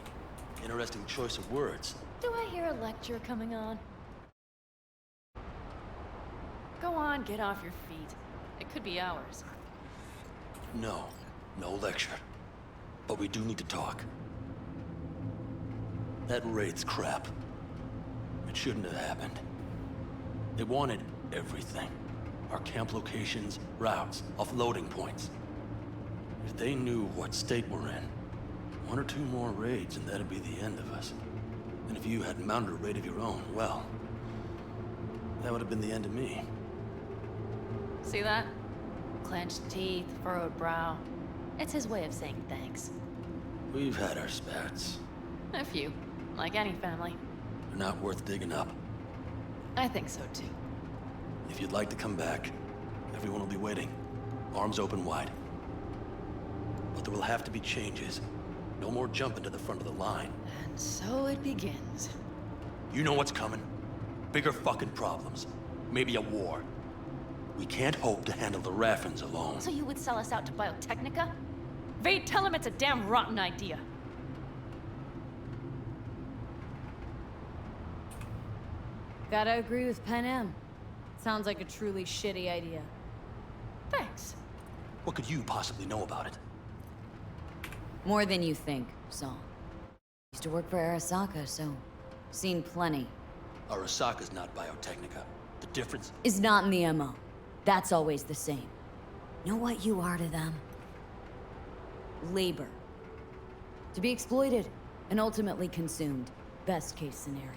Interesting choice of words. Do I hear a lecture coming on? Go on, get off your feet. It could be hours. No, no lecture. But we do need to talk. That raid's crap. It shouldn't have happened. They wanted everything. Our camp locations, routes, offloading points. If they knew what state we're in, one or two more raids and that'd be the end of us. And if you had mounted a raid of your own, well, that would have been the end of me. See that? Clenched teeth, furrowed brow. It's his way of saying thanks. We've had our spats. A few, like any family. They're not worth digging up. I think so too. If you'd like to come back, everyone will be waiting. Arms open wide. But there will have to be changes. No more jumping to the front of the line. And so it begins. You know what's coming. Bigger fucking problems. Maybe a war. We can't hope to handle the Raffins alone. So you would sell us out to Biotechnica? Vade, tell him it's a damn rotten idea. Gotta agree with Pen M. Sounds like a truly shitty idea. Thanks. What could you possibly know about it? More than you think, Saul. Used to work for Arasaka, so seen plenty. Arasaka's not Biotechnica. The difference Is not in the MO. That's always the same. Know what you are to them? Labor. To be exploited and ultimately consumed. Best case scenario.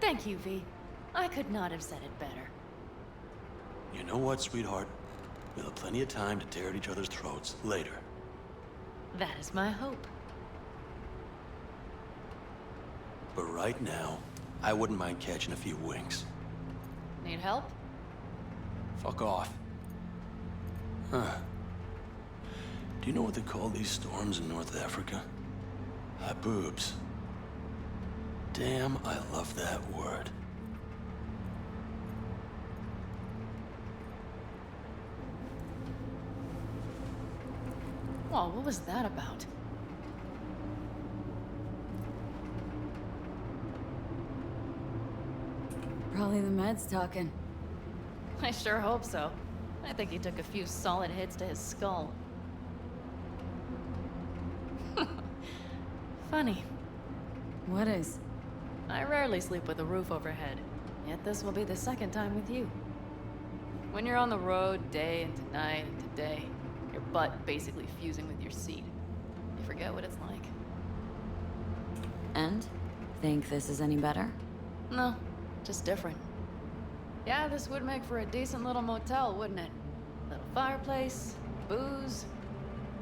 Thank you, V. I could not have said it better. You know what, sweetheart? We'll have plenty of time to tear at each other's throats later. That is my hope. But right now, I wouldn't mind catching a few winks. Need help? Fuck off. Huh. Do you know what they call these storms in North Africa? Boobs. Damn, I love that word. Whoa, what was that about? Probably the meds talking. I sure hope so. I think he took a few solid hits to his skull. Funny. What is? I rarely sleep with a roof overhead, yet this will be the second time with you. When you're on the road day into night into day, your butt basically fusing with your seat. You forget what it's like. And? Think this is any better? No, just different. Yeah, this would make for a decent little motel, wouldn't it? Little fireplace, booze.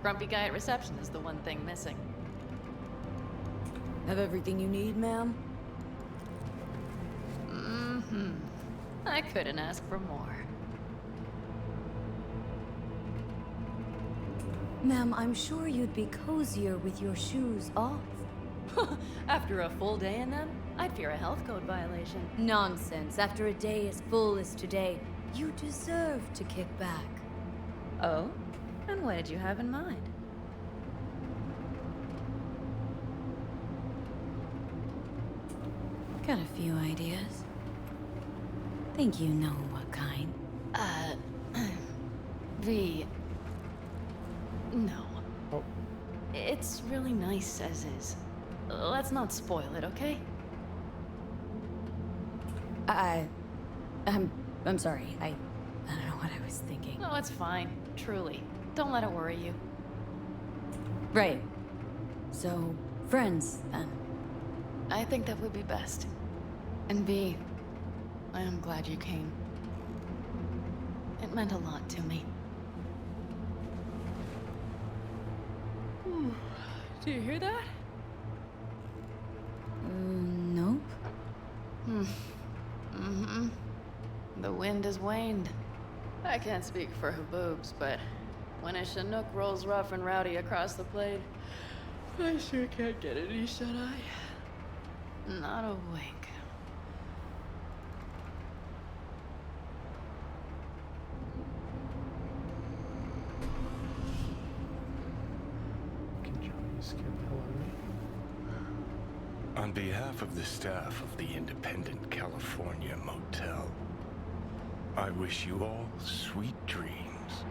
Grumpy guy at reception is the one thing missing. Have everything you need, ma'am? Mm-hmm. I couldn't ask for more. Ma'am, I'm sure you'd be cozier with your shoes off. After a full day in them, I'd fear a health code violation. Nonsense. After a day as full as today, you deserve to kick back. Oh? And what did you have in mind? Got a few ideas. Think you know what kind. V. No. Oh. It's really nice as is. Let's not spoil it, okay? I'm sorry. I don't know what I was thinking. No, it's fine. Truly. Don't let it worry you. Right. So, friends, then. I think that would be best. And V, I am glad you came. It meant a lot to me. Do you hear that? Nope. Mm-hmm. The wind has waned. I can't speak for Haboobs, but when a Chinook rolls rough and rowdy across the plate, I sure can't get any shut-eye. Not a wink. Can Johnny scared the hell out of me? On behalf of the staff of the Independent California Motel, I wish you all sweet dreams.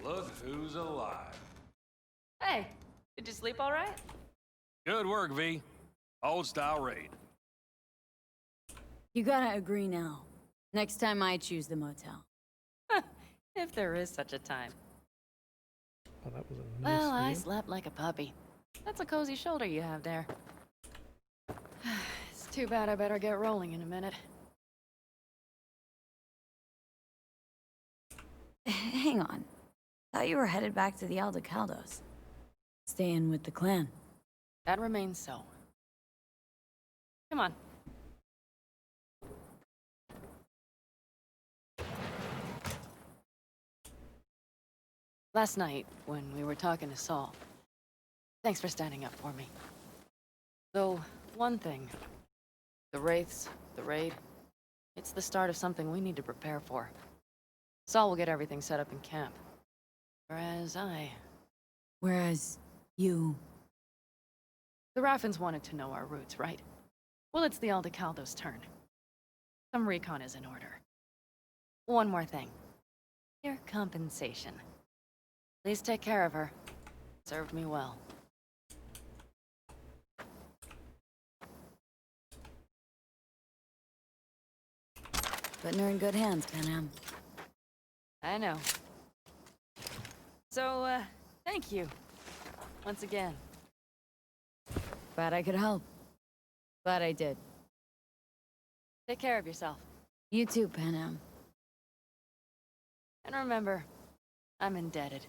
Look who's alive. Hey, did you sleep all right? Good work, V. Old style raid. You gotta agree now. Next time I choose the motel. If there is such a time. Oh, that was a nice Well, I view. slept like a puppy. That's a cozy shoulder you have there. It's too bad I better get rolling in a minute. Hang on. Thought you were headed back to the Aldecaldos. Staying with the clan. That remains so. Come on. Last night, when we were talking to Saul, thanks for standing up for me. Though, one thing. The Wraiths, the raid, it's the start of something we need to prepare for. Saul will get everything set up in camp. Whereas you... The Raffins wanted to know our roots, right? Well, it's the Aldecaldo's turn. Some recon is in order. One more thing. Your compensation. Please take care of her. Served me well. Putting her in good hands, Panam. I know. So, thank you. Once again. Glad I could help. Glad I did. Take care of yourself. You too, Panam. And remember, I'm indebted.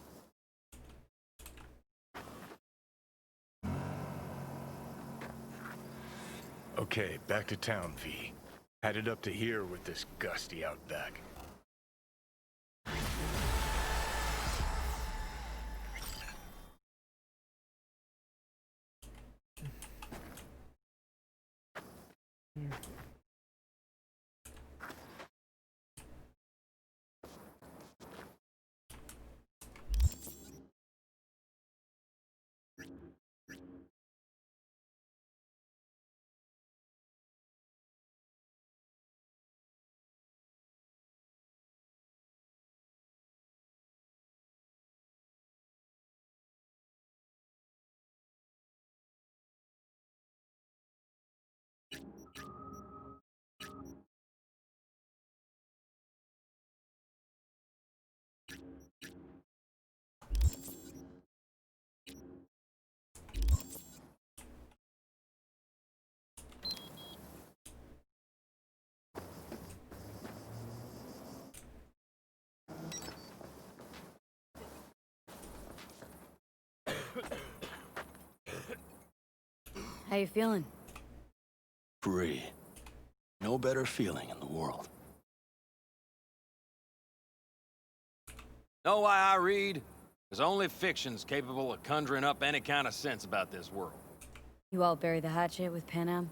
Okay, back to town, V. Headed up to here with this gusty outback. How you feeling? Free. No better feeling in the world. Know why I read? Because only fiction's capable of conjuring up any kind of sense about this world. You all bury the hatchet with Panam?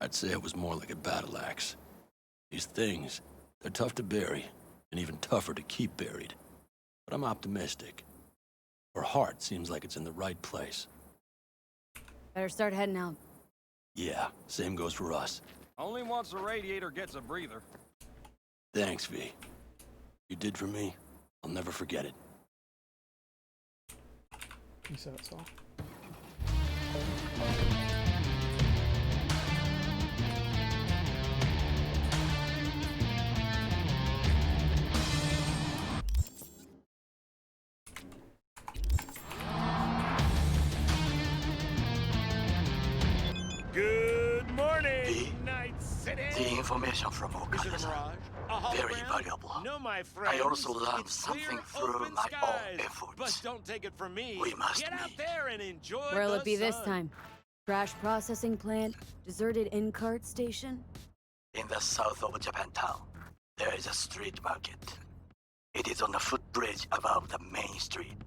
I'd say it was more like a battle axe. These things, they're tough to bury, and even tougher to keep buried. But I'm optimistic. Her heart seems like it's in the right place. Better start heading out. Yeah, same goes for us. Only once the radiator gets a breather. Thanks, V. You did for me, I'll never forget it. Peace out, Saul. Good morning, The- Night City! The information from Is it a Okada mirage? A very hologram? valuable. No, my I friends. also learned It's something clear, through open my skies. own efforts. But don't take it from me. We must Get out meet. there and enjoy Where'll the it be this sun. time? Trash processing plant? Deserted in-cart station? In the south of Japantown, there is a street market. It is on a footbridge above the main street.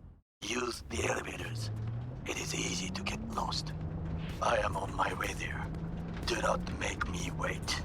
Use the elevators. It is easy to get lost. I am on my way there. Do not make me wait.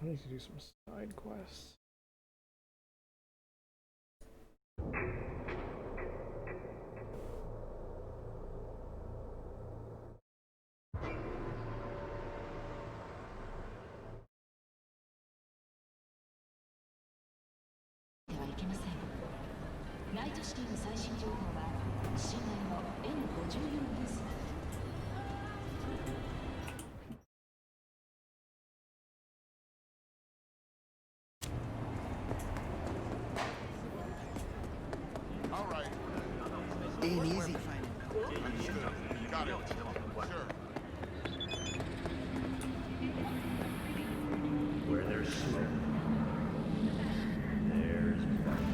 I need to do some side quests. All right. Ain't easy. Understood. Got it. Sure. Where there's smoke, there's fire.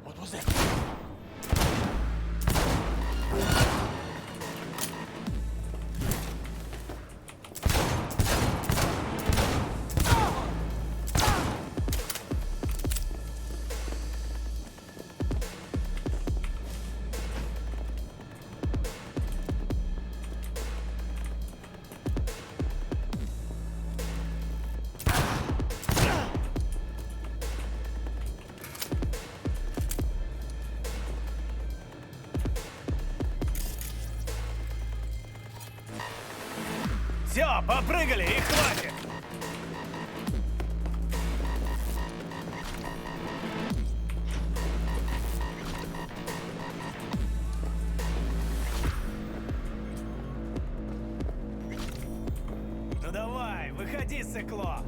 What was that? Все, попрыгали и хватит! Ну давай, выходи, сыкло!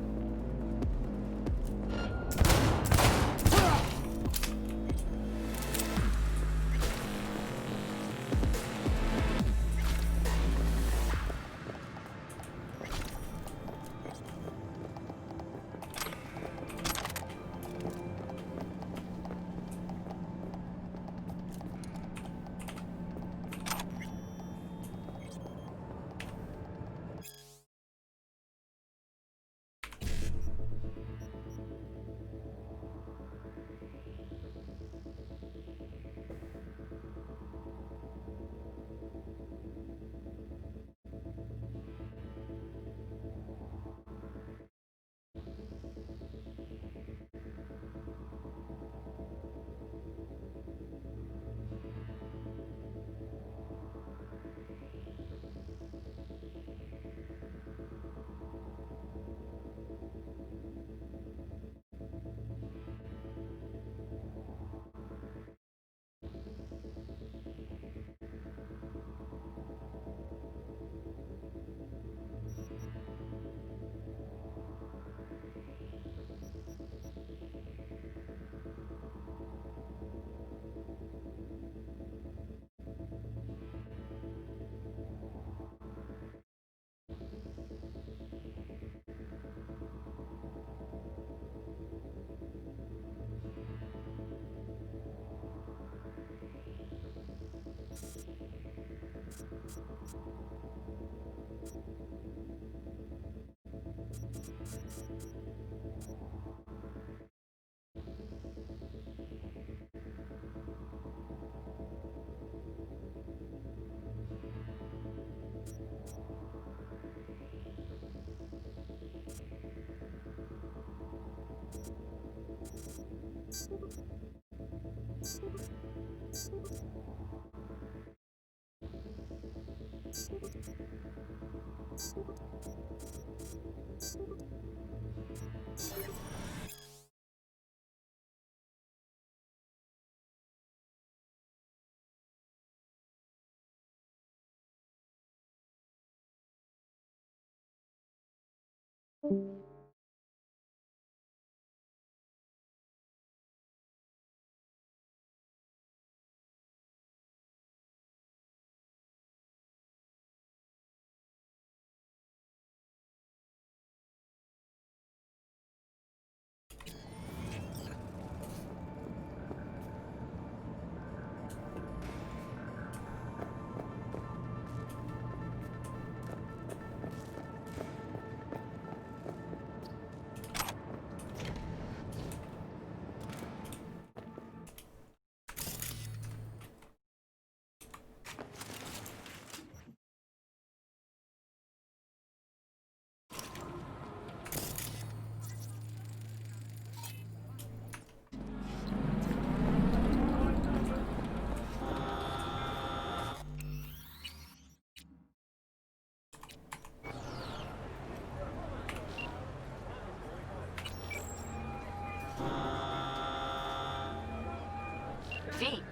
V.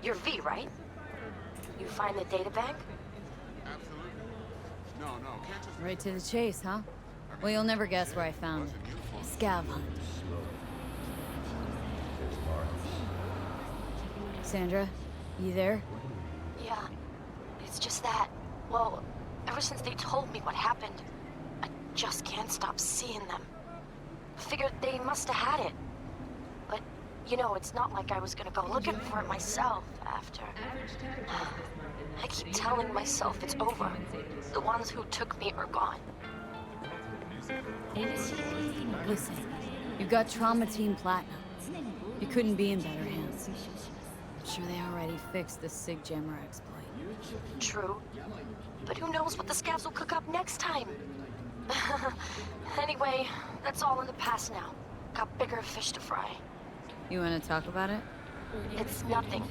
You're V, right? You find the data bank? Absolutely. No, can't just... Right to the chase, huh? Well, you'll never guess where I found it. Scav hunt. Sandra, you there? Yeah. It's just that, well, ever since they told me what happened, I just can't stop seeing them. I figured they must have had it. But, you know, it's not like I was gonna go looking for it myself after. I keep telling myself it's over. The ones who took me are gone. Listen, you've got Trauma Team Platinum. You couldn't be in better hands. I'm sure they already fixed the Sig Jammer exploit. True. But who knows what the scavs will cook up next time? Anyway, that's all in the past now. Got bigger fish to fry. You want to talk about it? It's nothing.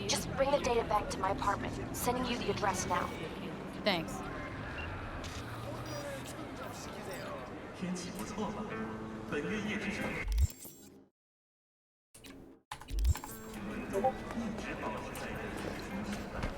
Just bring the data back to my apartment. Sending you the address now. Thanks. 天气不错吧？本月夜之城。一直保持在人群中心范围。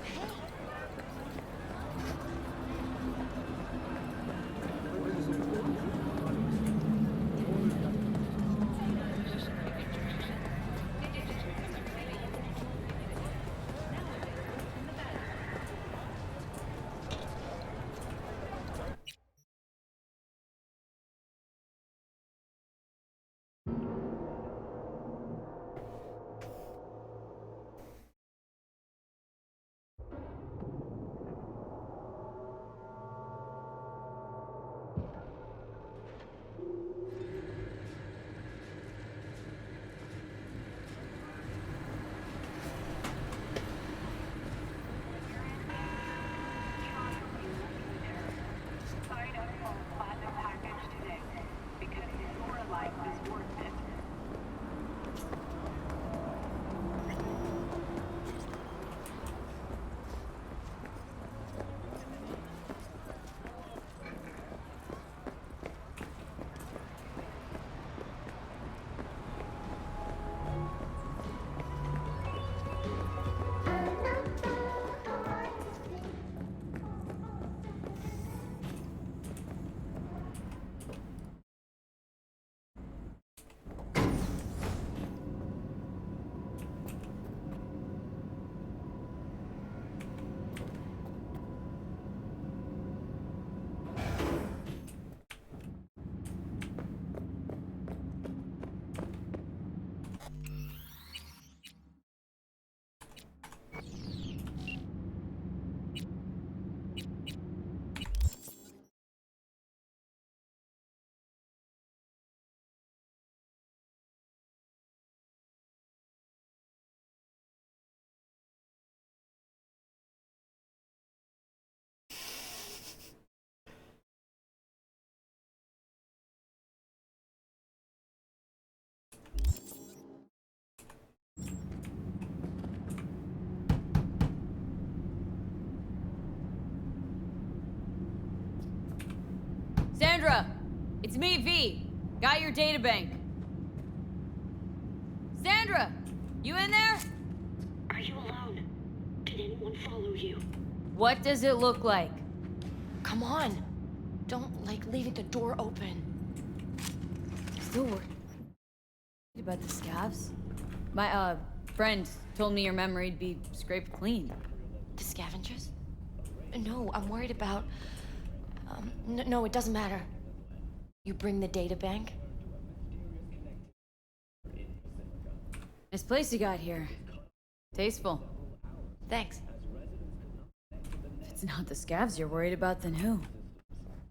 Sandra! It's me, V. Got your databank. Sandra! You in there? Are you alone? Did anyone follow you? What does it look like? Come on. Don't like leaving the door open. Still worried about the scavs? My, friend told me your memory'd be scraped clean. The scavengers? No, I'm worried about... no, it doesn't matter. You bring the data bank? Nice place you got here. Tasteful. Thanks. If it's not the scavs you're worried about, then who?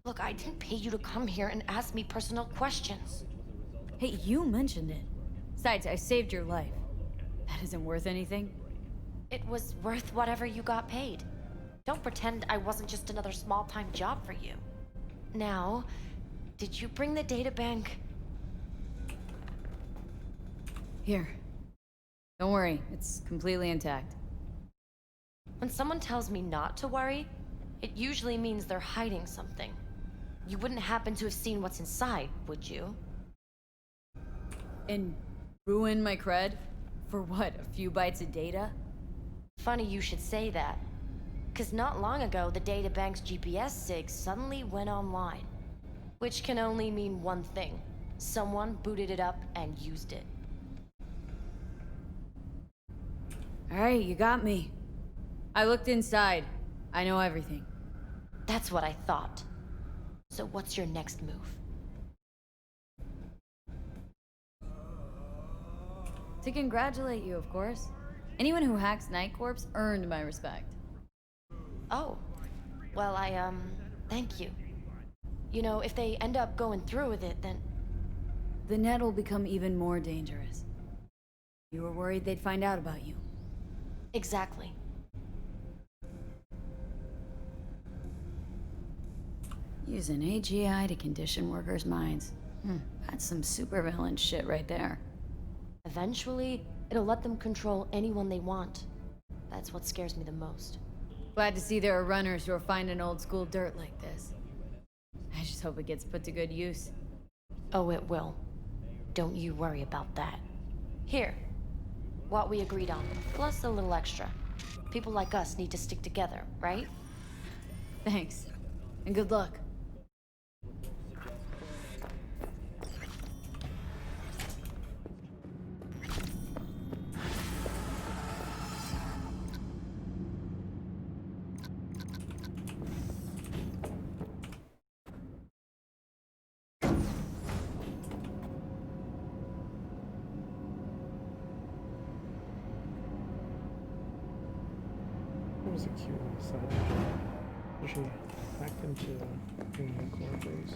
Look, I didn't pay you to come here and ask me personal questions. Hey, you mentioned it. Besides, I saved your life. That isn't worth anything? It was worth whatever you got paid. Don't pretend I wasn't just another small-time job for you. Now, did you bring the data bank? Here. Don't worry, it's completely intact. When someone tells me not to worry, it usually means they're hiding something. You wouldn't happen to have seen what's inside, would you? And ruin my cred? For what, a few bytes of data? Funny you should say that. 'Cause not long ago, the databank's GPS sig suddenly went online. Which can only mean one thing. Someone booted it up and used it. Alright, you got me. I looked inside. I know everything. That's what I thought. So what's your next move? To congratulate you, of course. Anyone who hacks Night Corps earned my respect. Oh. Well, thank you. You know, if they end up going through with it, then... The net will become even more dangerous. You were worried they'd find out about you. Exactly. Using AGI to condition workers' minds. That's some supervillain shit right there. Eventually, it'll let them control anyone they want. That's what scares me the most. Glad to see there are runners who are finding old school dirt like this. I just hope it gets put to good use. Oh, it will. Don't you worry about that. Here. What we agreed on, plus a little extra. People like us need to stick together, right? Thanks. And good luck. That was a cute little side. She hacked into the corpos.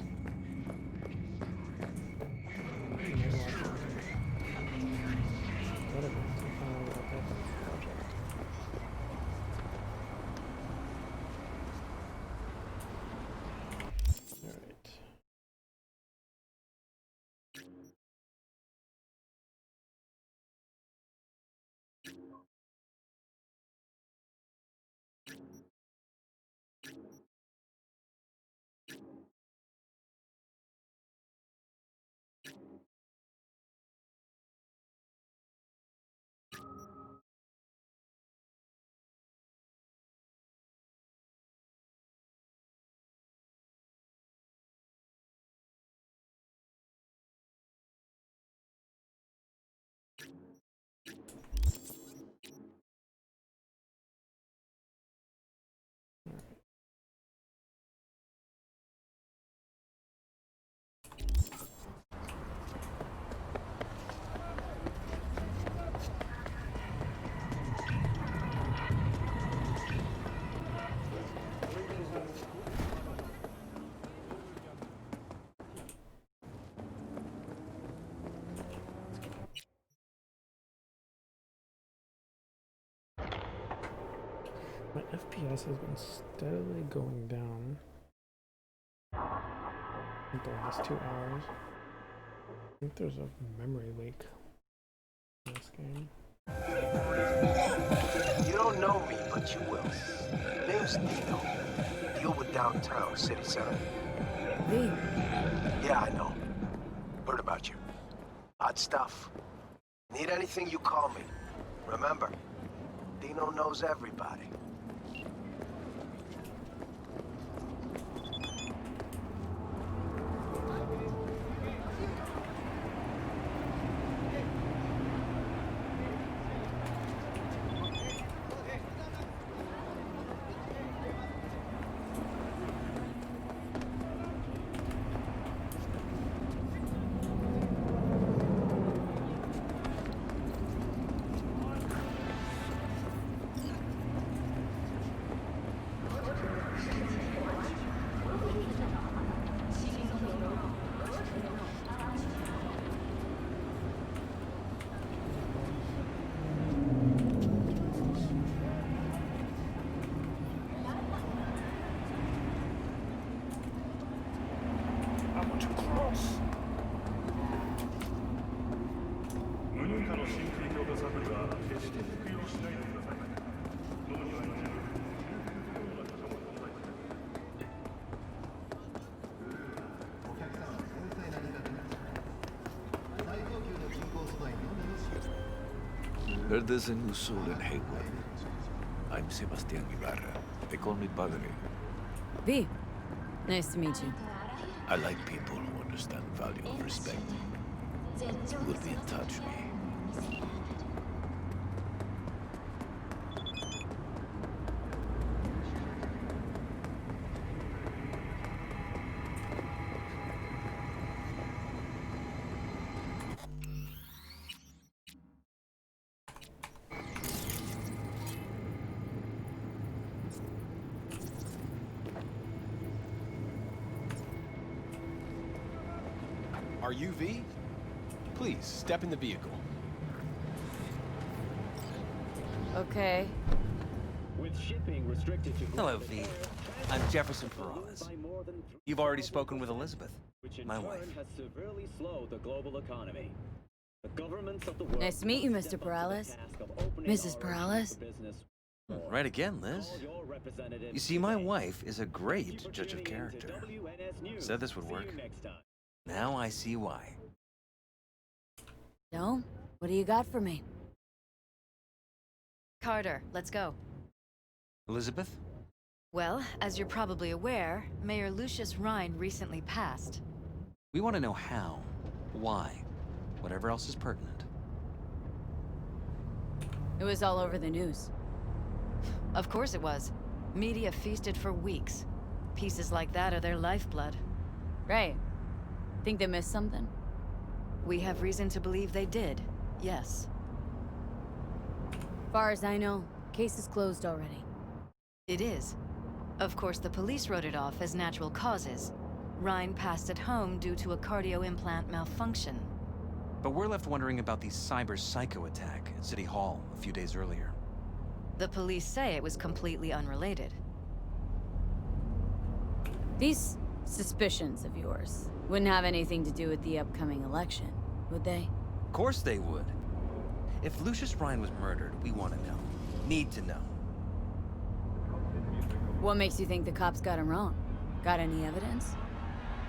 My FPS has been steadily going down the last 2 hours. I think there's a memory leak in this game. You don't know me, but you will. Name's Nino. Deal with downtown, city center. V. Yeah, I know. Heard about you. Odd stuff. Need anything, you call me. Remember, Dino knows everybody. Heard there's a new soul in Haywood. I'm Sebastian Ibarra. They call me Padre. V. Nice to meet you. I like people who understand the value of respect. We'll be in touch, V. Are you V? Please, step in the vehicle. Okay. With shipping restricted to Hello, V. I'm Jefferson Peralez. You've already spoken with Elizabeth, my wife. has severely slowed the global economy. The governments of the world Nice to meet you, Mr. Peralez. Mrs. Peralez. Right again, Liz. You see, my wife is a great judge of character. Said this would work. Now I see why. No? What do you got for me? Carter, let's go. Elizabeth? Well, as you're probably aware, Mayor Lucius Rhine recently passed. We want to know how, why, whatever else is pertinent. It was all over the news. Of course it was. Media feasted for weeks. Pieces like that are their lifeblood. Right. Think they missed something? We have reason to believe they did, yes. Far as I know, case is closed already. It is. Of course, the police wrote it off as natural causes. Rhine passed at home due to a cardio implant malfunction. But we're left wondering about the cyber psycho attack at City Hall a few days earlier. The police say it was completely unrelated. These suspicions of yours wouldn't have anything to do with the upcoming election, would they? Of course they would. If Lucius Rhine was murdered, we want to know. Need to know. What makes you think the cops got him wrong? Got any evidence?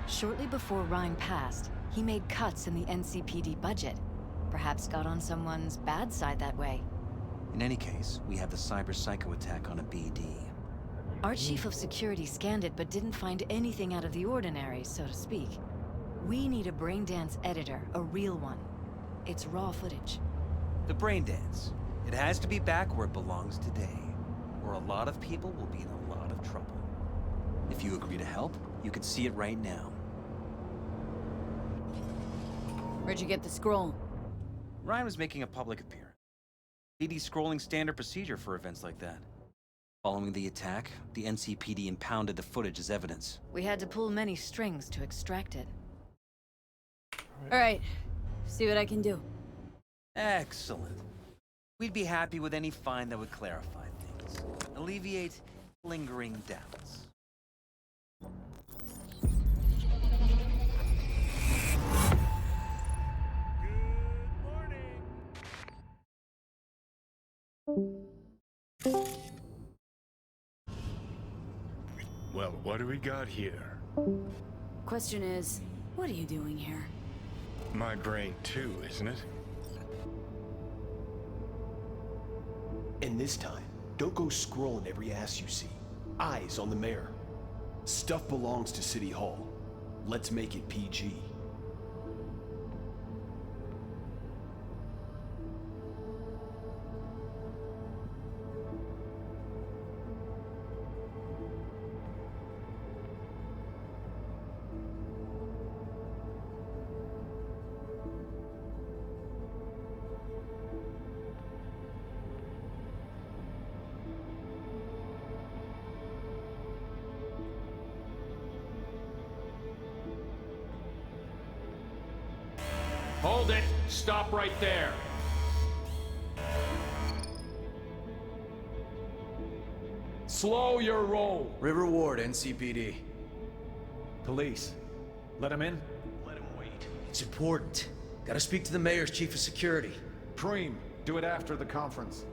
Shortly before Rhine passed, he made cuts in the NCPD budget. Perhaps got on someone's bad side that way. In any case, we have the cyber psycho attack on a BD. Our chief of security scanned it but didn't find anything out of the ordinary, so to speak. We need a braindance editor, a real one. It's raw footage. The braindance. It has to be back where it belongs today, or a lot of people will be in a lot of trouble. If you agree to help, you can see it right now. Where'd you get the scroll? Ryan was making a public appearance. BD scrolling standard procedure for events like that. Following the attack, the NCPD impounded the footage as evidence. We had to pull many strings to extract it. All right, see what I can do. Excellent. We'd be happy with any find that would clarify things, alleviate lingering doubts. Well, what do we got here? Question is, what are you doing here? My brain too, isn't it? And this time, don't go scrolling every ass you see. Eyes on the mayor. Stuff belongs to City Hall. Let's make it PG. Hold it! Stop right there! Slow your roll! River Ward, NCPD. Police. Let him in? Let him wait. It's important. Gotta speak to the mayor's chief of security. Preem, do it after the conference.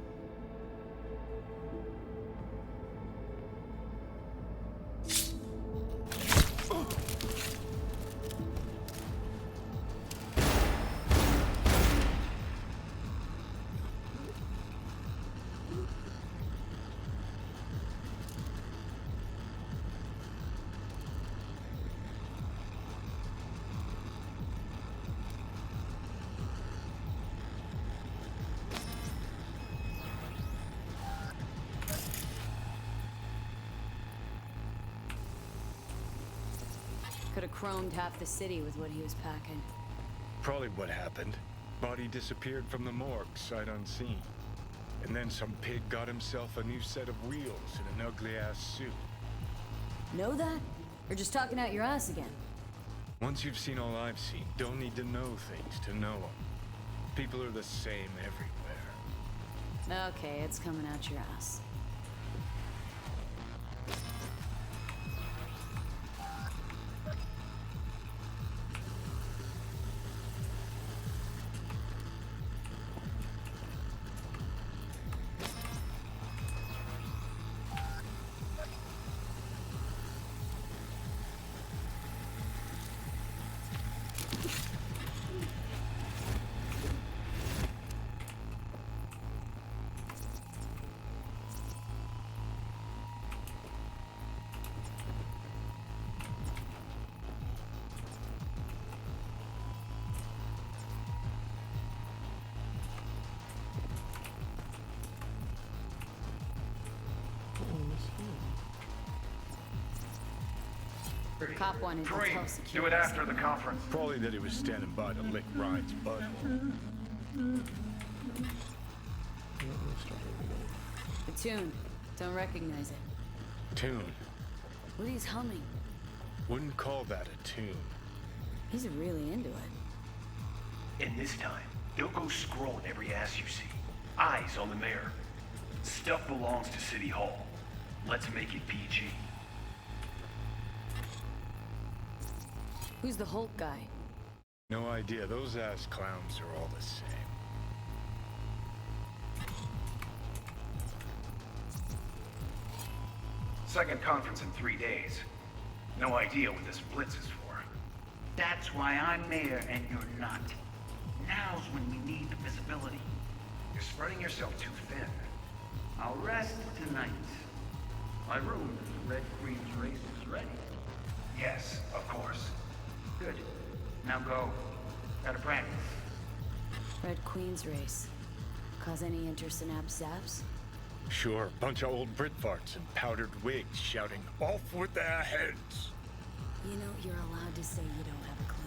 Could have chromed half the city with what he was packing. Probably what happened. Body disappeared from the morgue, sight unseen. And then some pig got himself a new set of wheels and an ugly-ass suit. Know that? Or just talking out your ass again? Once you've seen all I've seen, don't need to know things to know them. People are the same everywhere. Okay, it's coming out your ass. Cop wanted to tell security. Do it after the conference. Probably that he was standing by to lick Ryan's butthole. The tune. Don't recognize it. Tune. What he's humming. Wouldn't call that a tune. He's really into it. And this time, don't go scrolling every ass you see. Eyes on the mayor. Stuff belongs to City Hall. Let's make it PG. Who's the Hulk guy? No idea. Those ass clowns are all the same. Second conference in 3 days. No idea what this blitz is for. That's why I'm mayor and you're not. Now's when we need the visibility. You're spreading yourself too thin. I'll rest tonight. My room at the Red Queen's race is ready. Yes, of course. Good. Now go. Gotta practice. Red Queen's race. Cause any intersynapse zaps? Sure, bunch of old Brit farts in powdered wigs shouting, "Off with their heads!" You know, you're allowed to say you don't have a clue.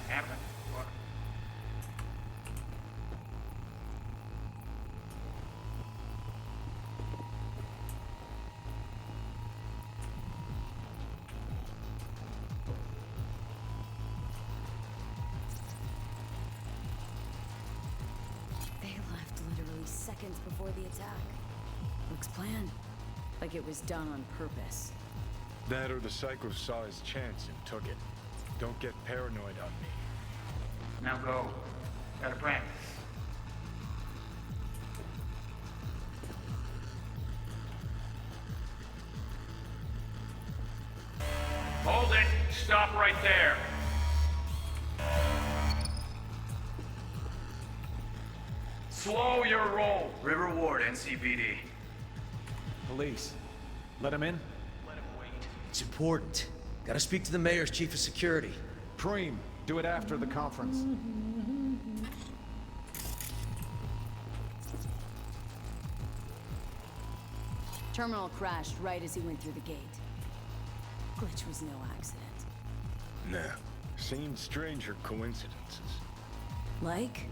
Happen. What? They left literally seconds before the attack. Looks planned. Like it was done on purpose. That or the psycho saw his chance and took it. Don't get paranoid on me. Now go. Gotta practice. stop right there. Slow your roll. River Ward, NCPD. Police, let him in. It's important. Gotta speak to the mayor's chief of security. Preem, do it after the conference. Terminal crashed right as he went through the gate. Glitch was no accident. Nah, seen stranger coincidences. Like?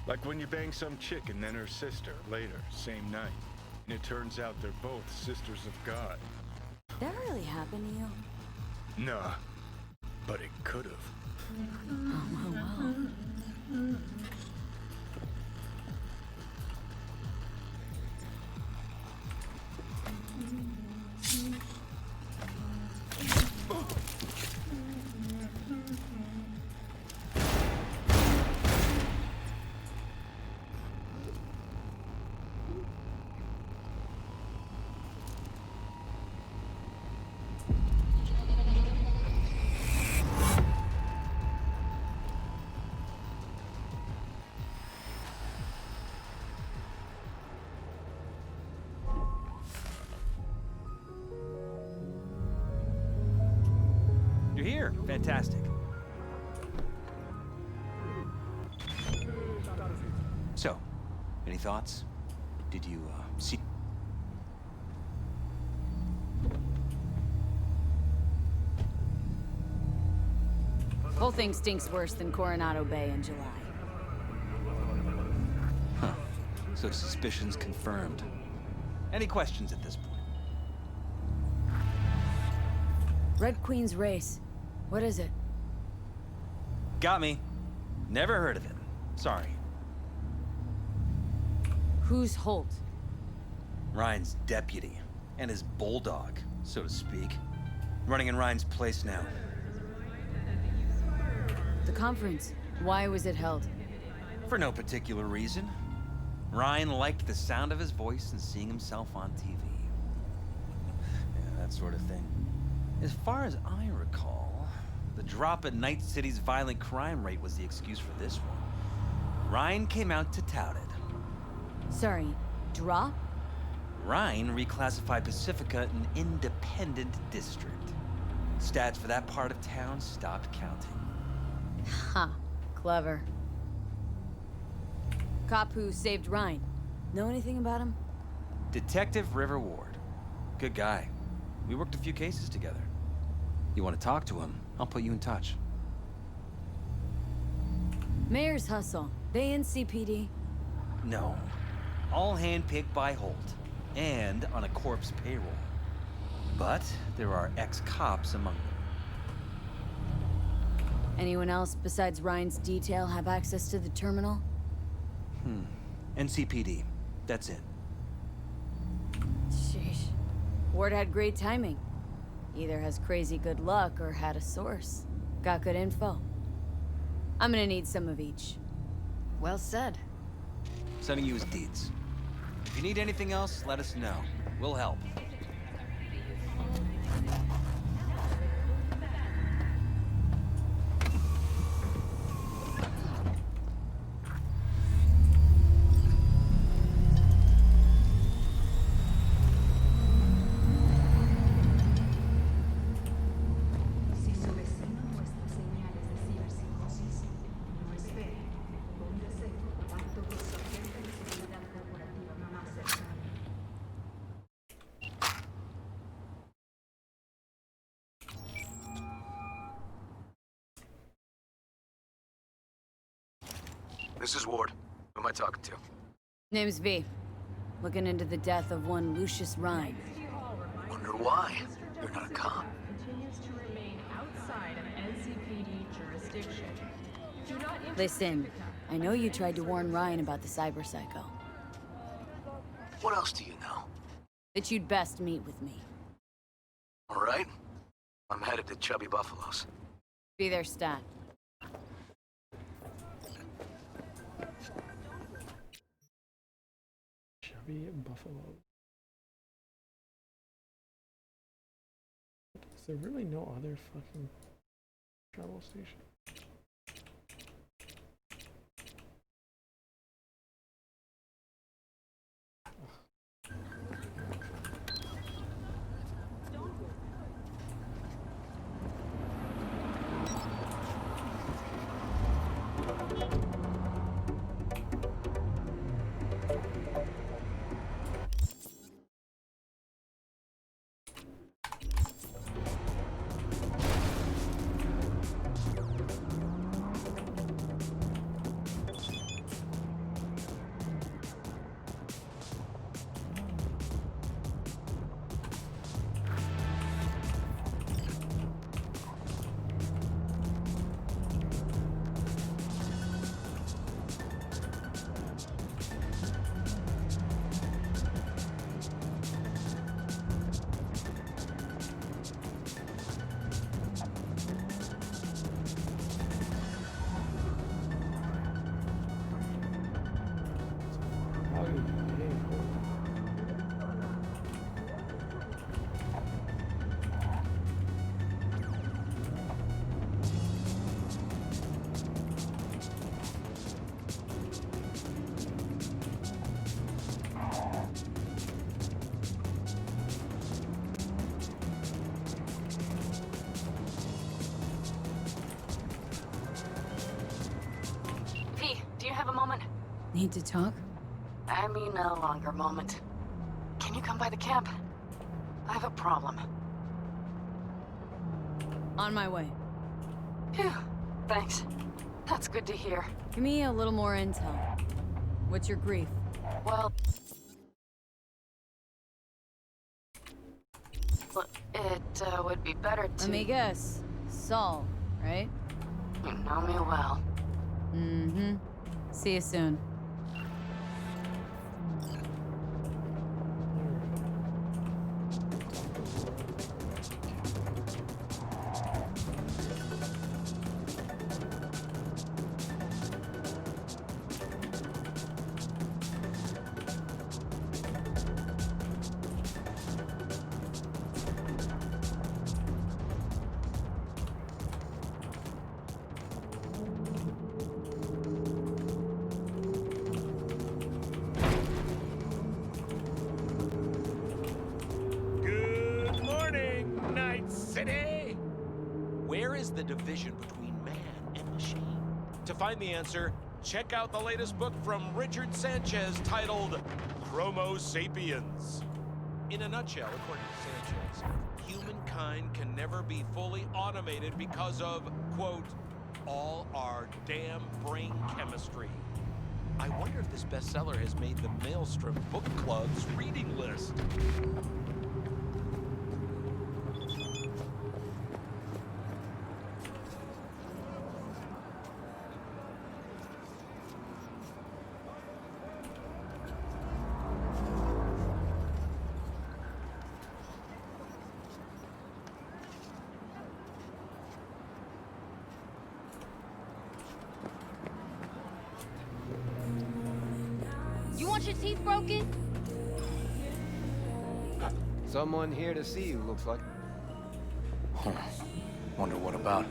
Like when you bang some chick and then her sister later, same night. And it turns out they're both sisters of God. That really happened to you? Nah, but it could've. Oh, wow. You're here. Fantastic. So, any thoughts? Did you, see... Whole thing stinks worse than Coronado Bay in July. Huh. So suspicions confirmed. Any questions at this point? Red Queen's race. What is it? Got me. Never heard of it. Sorry. Who's Holt? Ryan's deputy. And his bulldog, so to speak. Running in Ryan's place now. The conference. Why was it held? For no particular reason. Ryan liked the sound of his voice and seeing himself on TV. Yeah, that sort of thing. As far as I recall, the drop in Night City's violent crime rate was the excuse for this one. Ryan came out to tout it. Sorry, drop? Ryan reclassified Pacifica an independent district. Stats for that part of town stopped counting. Ha, clever. Cop who saved Ryan. Know anything about him? Detective River Ward. Good guy. We worked a few cases together. You want to talk to him, I'll put you in touch. Mayor's hustle. They NCPD? No. All handpicked by Holt. And on a corpse payroll. But there are ex-cops among them. Anyone else besides Ryan's detail have access to the terminal? NCPD. That's it. Sheesh. Ward had great timing. Either has crazy good luck or had a source. Got good info. I'm gonna need some of each. Well said. Sending you his deeds. If you need anything else, let us know. We'll help. This is Ward. Who am I talking to? Name's V. Looking into the death of one Lucius Ryan. Wonder why? You're not a cop. Continues to remain outside of NCPD jurisdiction. Do not Listen, I know you tried to warn Ryan about the cyber psycho. What else do you know? That you'd best meet with me. All right. I'm headed to Chubby Buffaloes. Be their stat. Chubby Buffalo. Is there really no other fucking Travel station. Need to talk? I mean a longer moment. Can you come by the camp? I have a problem. On my way. Phew, thanks. That's good to hear. Give me a little more intel. What's your grief? Well, it would be better to... Let me guess. Saul, right? You know me well. Mm-hmm. See you soon. Where is the division between man and machine? To find the answer, check out the latest book from Richard Sanchez titled Chromo Sapiens. In a nutshell, according to Sanchez, humankind can never be fully automated because of, quote, all our damn brain chemistry. I wonder if this bestseller has made the Maelstrom Book Club's reading list. You want your teeth broken? Someone here to see you, looks like. Huh. Wonder what about?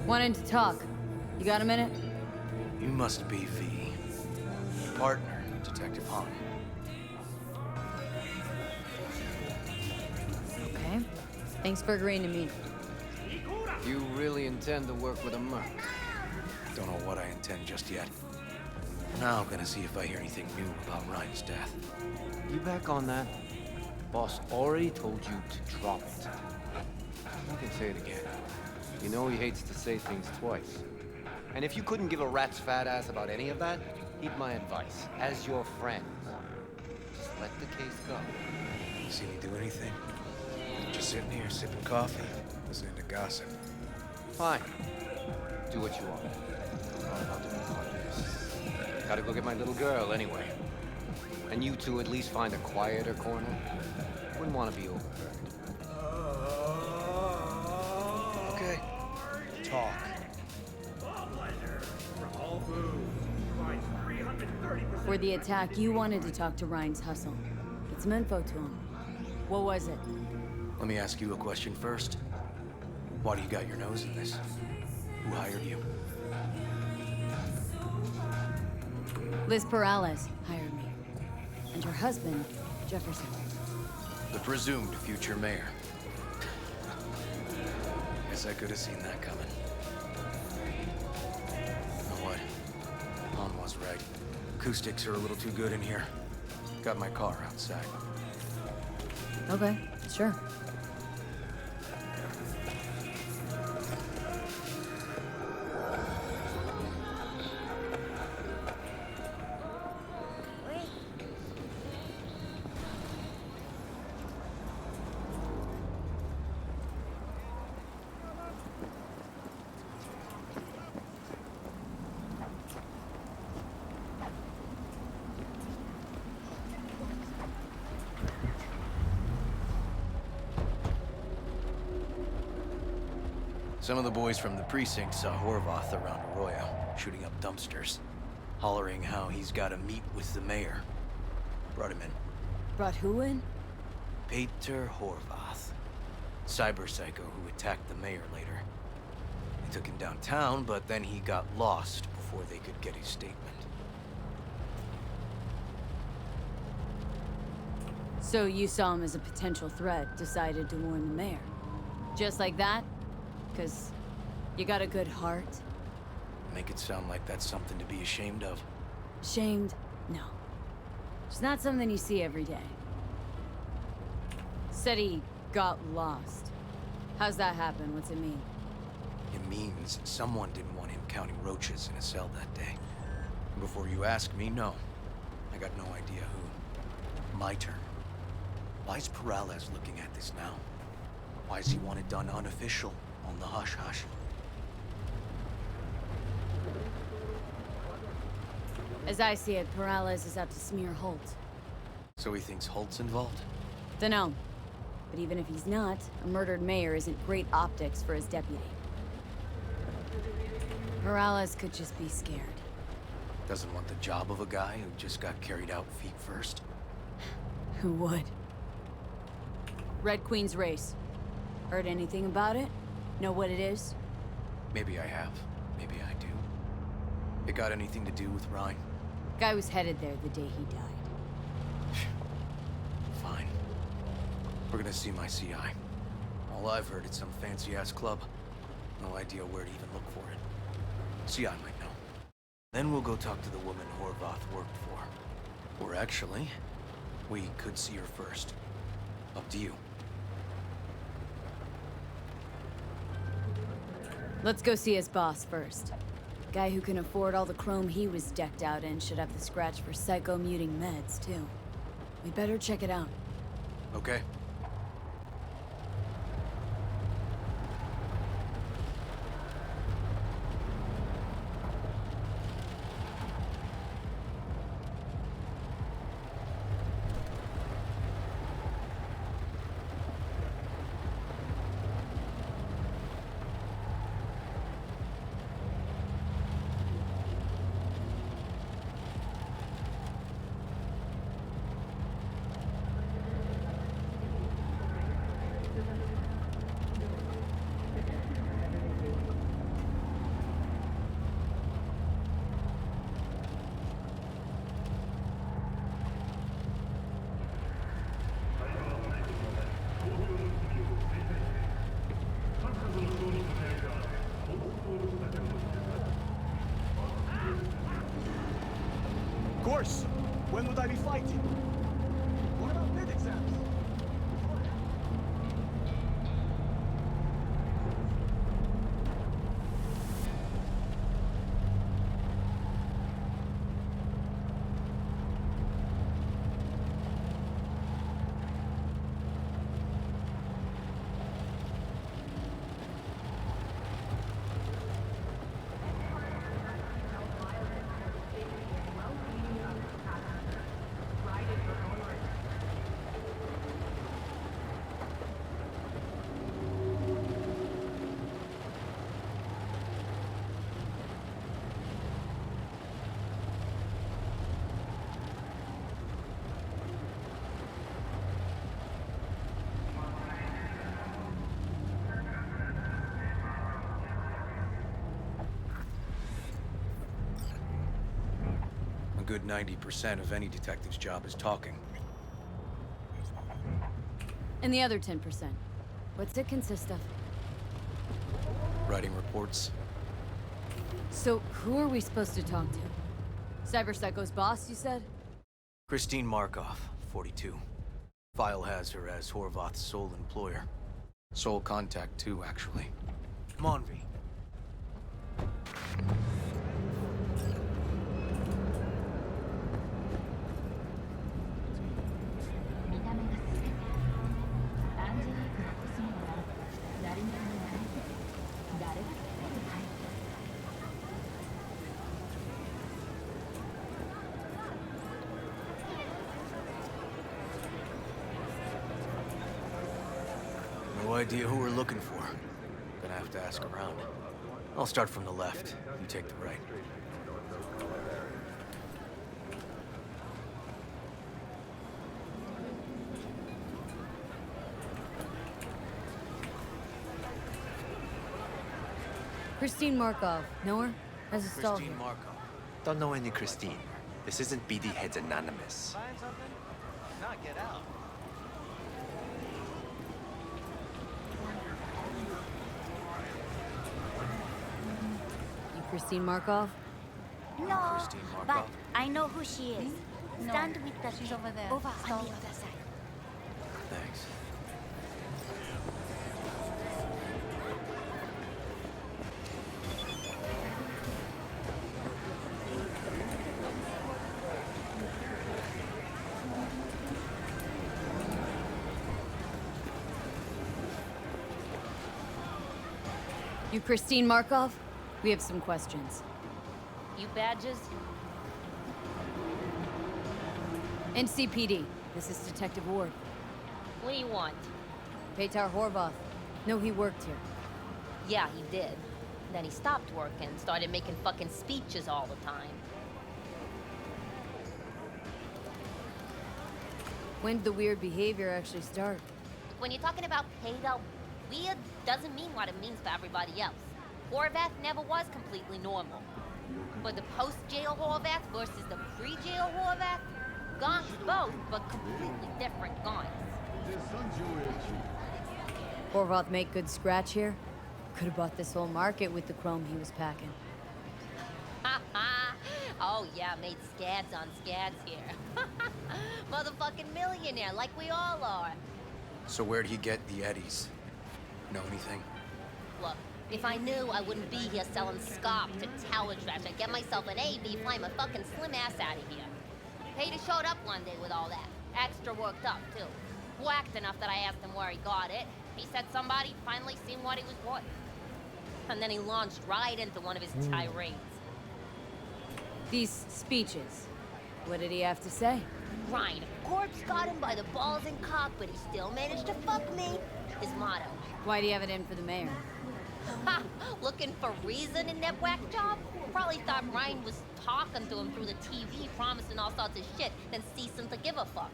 Wanted to talk. You got a minute? You must be V. Your partner, Detective Hahn. Okay. Thanks for agreeing to meet. You really intend to work with a merc? Don't know what I intend just yet. Now I'm gonna see if I hear anything new about Ryan's death. You back on that? Boss already told you to drop it. I can say it again. You know he hates to say things twice. And if you couldn't give a rat's fat ass about any of that, heed my advice. As your friend, just let the case go. You see me do anything? Just sitting here sipping coffee, listening to gossip. Fine. Do what you want. I'll do my part. Gotta go get my little girl anyway. And you two at least find a quieter corner. Wouldn't want to be overheard. Okay. Talk. For the attack, you wanted to talk to Ryan's hustle. Get some info to him. What was it? Let me ask you a question first. Why do you got your nose in this? Who hired you? Liz Perales hired me. And her husband, Jefferson. The presumed future mayor. Guess I could have seen that coming. You know what? Mom was right. Acoustics are a little too good in here. Got my car outside. Okay, sure. Some of the boys from the precinct saw Horvath around Arroyo, shooting up dumpsters, hollering how he's got to meet with the mayor. Brought him in. Brought who in? Peter Horvath, cyber psycho who attacked the mayor later. They took him downtown, but then he got lost before they could get his statement. So you saw him as a potential threat, decided to warn the mayor. Just like that? Because you got a good heart? Make it sound like that's something to be ashamed of. Ashamed? No. It's not something you see every day. Said he got lost. How's that happen? What's it mean? It means someone didn't want him counting roaches in a cell that day. And before you ask me, no. I got no idea who. My turn. Why's Perales looking at this now? Why does he want it done unofficial, on the hush-hush? As I see it, Perales is out to smear Holt. So he thinks Holt's involved? Dunno. But even if he's not, a murdered mayor isn't great optics for his deputy. Perales could just be scared. Doesn't want the job of a guy who just got carried out feet first? Who would? Red Queen's race. Heard anything about it? Know what it is? Maybe I have. Maybe I do. It got anything to do with Ryan? Guy was headed there the day he died. Fine. We're gonna see my CI. All I've heard is some fancy-ass club. No idea where to even look for it. CI might know. Then we'll go talk to the woman Horvath worked for. Or actually, we could see her first. Up to you. Let's go see his boss first. Guy who can afford all the chrome he was decked out in should have the scratch for psycho-muting meds, too. We better check it out. Okay. Of course. When would I be fighting? What about mid exams? good 90% of any detective's job is talking. And the other 10%? What's it consist of? Writing reports. So, who are we supposed to talk to? Cyberpsycho's boss, you said? Christine Markov, 42. File has her as Horvath's sole employer. Sole contact, too, actually. Come on, V. No idea who we're looking for. Gonna have to ask around. I'll start from the left. You take the right. Christine Markov. Know her? Has a stall here. Christine Markov. Don't know any Christine. This isn't BD Heads Anonymous. Find something? Not get out. You Christine Markov? No, Christine but Markov? I know who she is. Stand with the she's over there. Over on the other side. Thanks. You Christine Markov? We have some questions. You badges? NCPD. This is Detective Ward. What do you want? Petar Horvath. No, he worked here. Yeah, he did. Then he stopped working, started making fucking speeches all the time. When did the weird behavior actually start? When you're talking about pedo, weird doesn't mean what it means for everybody else. Horvath never was completely normal. But the post-jail Horvath versus the pre-jail Horvath, gonks both, but completely different gonks. Horvath make good scratch here? Could have bought this whole market with the chrome he was packing. Oh yeah, made scads on scads here. Motherfucking millionaire, like we all are. So where'd he get the eddies? Know anything? Look, if I knew, I wouldn't be here selling scop to tower trash. I'd get myself an AV, fly my fucking slim ass out of here. Peter showed up one day with all that. Extra worked up, too. Whacked enough that I asked him where he got it. He said somebody finally seen what he was worth. And then he launched right into one of his tirades. These speeches. What did he have to say? Ryan, of course, got him by the balls and cock, but he still managed to fuck me. His motto. Why do you have it in for the mayor? Ha! Looking for reason in that whack job? Probably thought Ryan was talking to him through the TV, promising all sorts of shit, then ceasing to give a fuck.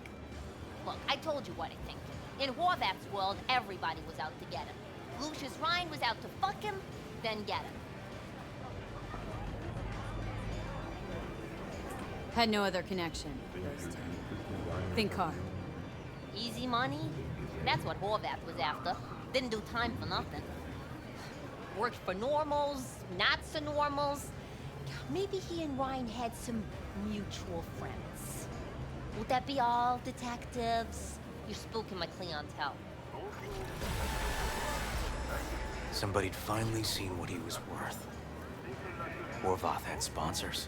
Look, I told you what I think. In Horvath's world, everybody was out to get him. Lucius Ryan was out to fuck him, then get him. Had no other connection. Those two. Think car. Easy money? That's what Horvath was after. Didn't do time for nothing. Worked for normals, not so normals. Maybe he and Ryan had some mutual friends. Would that be all, detectives? You're spooking my clientele. Somebody'd finally seen what he was worth. Horvath had sponsors.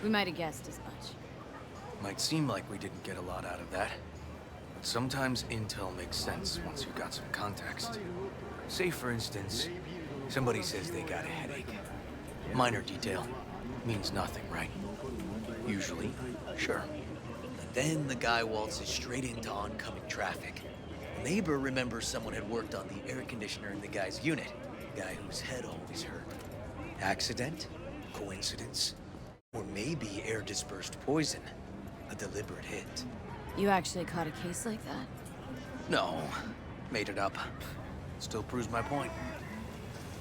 We might have guessed as much. Might seem like we didn't get a lot out of that. But sometimes intel makes sense once you've got some context. Say, for instance, somebody says they got a headache. Minor detail. Means nothing, right? Usually, sure. And then the guy waltzes straight into oncoming traffic. The neighbor remembers someone had worked on the air conditioner in the guy's unit. The guy whose head always hurt. Accident? Coincidence? Or maybe air-dispersed poison. A deliberate hit. You actually caught a case like that? No. Made it up. Still proves my point.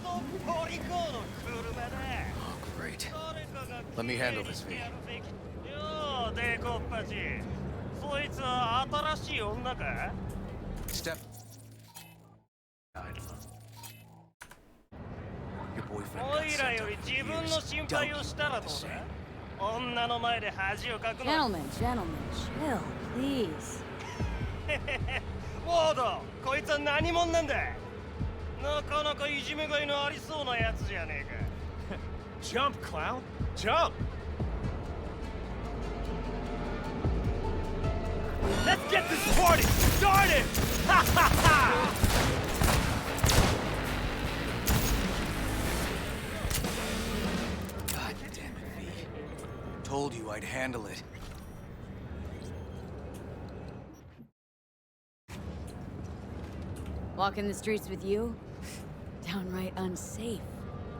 Oh, Great. Let me handle this, V. よう、デコっぱち。そいつは新しい女か Step. Your boyfriend お got いら sent よ up り for 自分の years. 心配をしたらどうだ女の前で恥をかくの Gentlemen, gentlemen, chill, please. ウォード、こいつは何者なんだなかなかいじめがいのありそうなやつじゃねえか Jump, clown! Jump! Let's get this party started! Ha ha ha! God damn it, V. Told you I'd handle it. Walking the streets with you? Downright unsafe.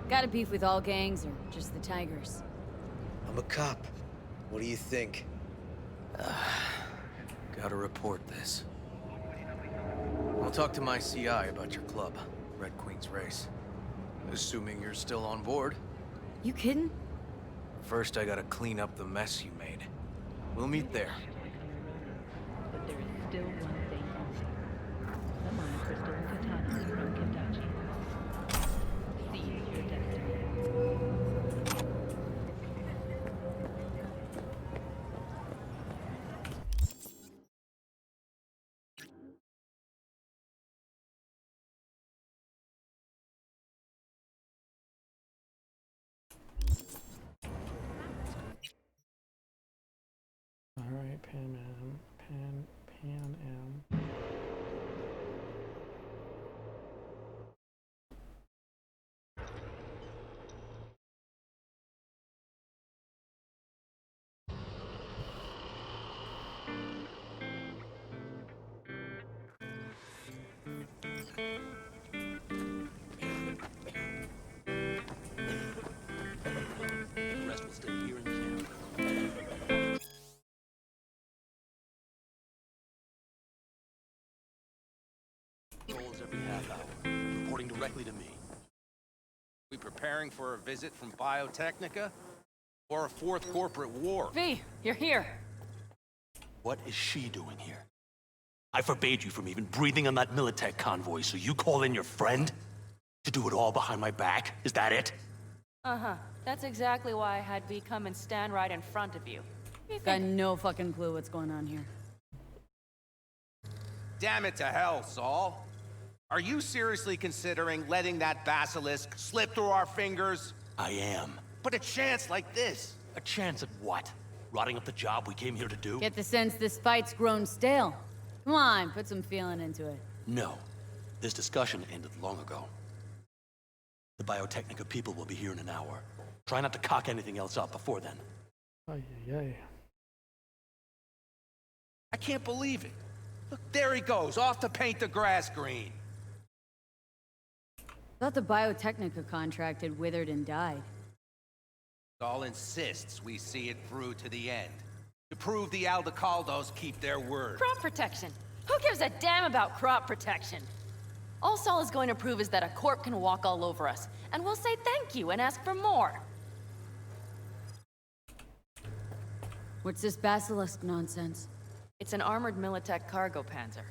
Got a beef with all gangs or just the Tigers? I'm a cop. What do you think? Gotta report this. I'll talk to my CI about your club, Red Queen's Race. Assuming you're still on board. You kidding? First, I gotta clean up the mess you made. We'll meet there. But there is still one thing missing. The Mana Crystal Katana from Kendachi. Seize your destiny. Alright, Pan Am. The rest will stay here in camp. Patrols every half hour, reporting directly to me. We preparing for a visit from Biotechnica? Or a fourth corporate war? V, you're here. What is she doing here? I forbade you from even breathing on that Militech convoy, so you call in your friend? To do it all behind my back? Is that it? Uh-huh. That's exactly why I had V come and stand right in front of you. Got no fucking clue what's going on here. Damn it to hell, Saul. Are you seriously considering letting that basilisk slip through our fingers? I am. But a chance like this? A chance at what? Rotting up the job we came here to do? Get the sense this fight's grown stale. Come on, put some feeling into it. No. This discussion ended long ago. The Biotechnica people will be here in an hour. Try not to cock anything else up before then. Ay, ay, ay. I can't believe it. Look, there he goes, off to paint the grass green. Thought the Biotechnica contract had withered and died. Saul insists we see it through to the end. To prove the Aldecaldos keep their word. Crop protection. Who gives a damn about crop protection? All Saul is going to prove is that a corp can walk all over us, and we'll say thank you and ask for more. What's this basilisk nonsense? It's an armored Militech cargo panzer.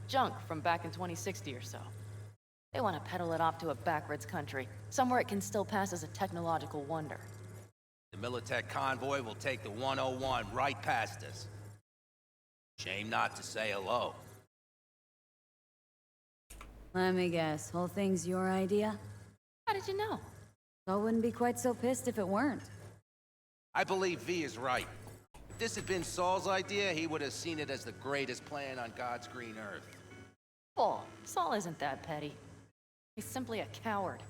Junk from back in 2060 or so. They want to peddle it off to a backwards country, somewhere it can still pass as a technological wonder. The Militech convoy will take the 101 right past us. Shame not to say hello. Let me guess, whole thing's your idea? How did you know? I wouldn't be quite so pissed if it weren't. I believe V is right. If this had been Saul's idea, he would have seen it as the greatest plan on God's green earth. Bull, Saul isn't that petty. He's simply a coward.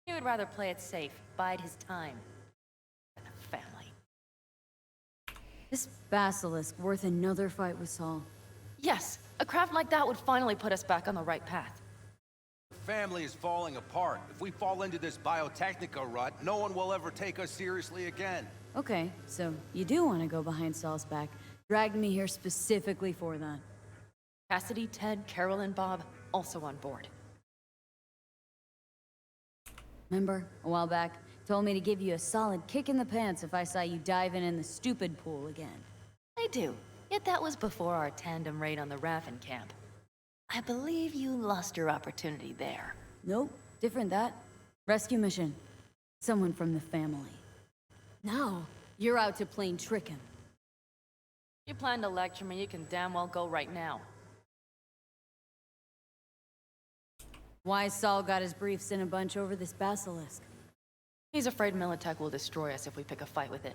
He would rather play it safe, bide his time. For the family. This basilisk worth another fight with Saul. Yes, a craft like that would finally put us back on the right path. The family is falling apart. If we fall into this Biotechnica rut, no one will ever take us seriously again. Okay, so you do want to go behind Saul's back. Dragged me here specifically for that. Cassidy, Ted, Carol, and Bob also on board. Remember, a while back, Told me to give you a solid kick in the pants if I saw you diving in the stupid pool again. I do. Yet that was before our tandem raid on the Raffen camp. I believe you lost your opportunity there. Nope, different that. Rescue mission. Someone from the family. Now, you're out to plain trick him. You plan to lecture me, you can damn well go right now. Why Saul got his briefs in a bunch over this basilisk? He's afraid Militech will destroy us if we pick a fight with it.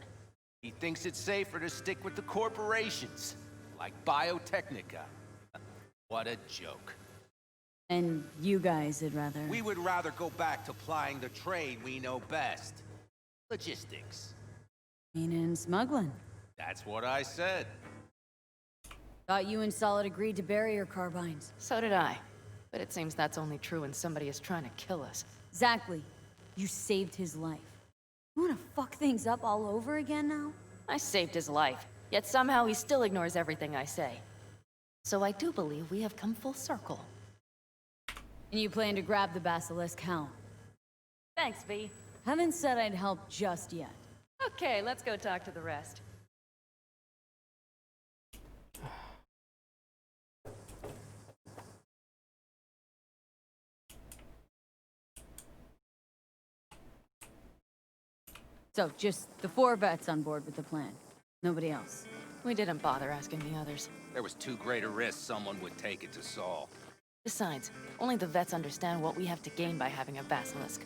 He thinks it's safer to stick with the corporations, like Biotechnica. What a joke. And you guys would rather... We would rather go back to plying the trade we know best. Logistics. Meaning smuggling. That's what I said. Thought you and Solid agreed to bury your carbines. So did I. But it seems that's only true when somebody is trying to kill us. Exactly. You saved his life. You wanna fuck things up all over again now? I saved his life, yet somehow he still ignores everything I say. So I do believe we have come full circle. And you plan to grab the basilisk how? Thanks, V. Haven't said I'd help just yet. Okay, let's go talk to the rest. So, just the 4 vets on board with the plan. Nobody else. We didn't bother asking the others. There was too great a risk someone would take it to Saul. Besides, only the vets understand what we have to gain by having a basilisk.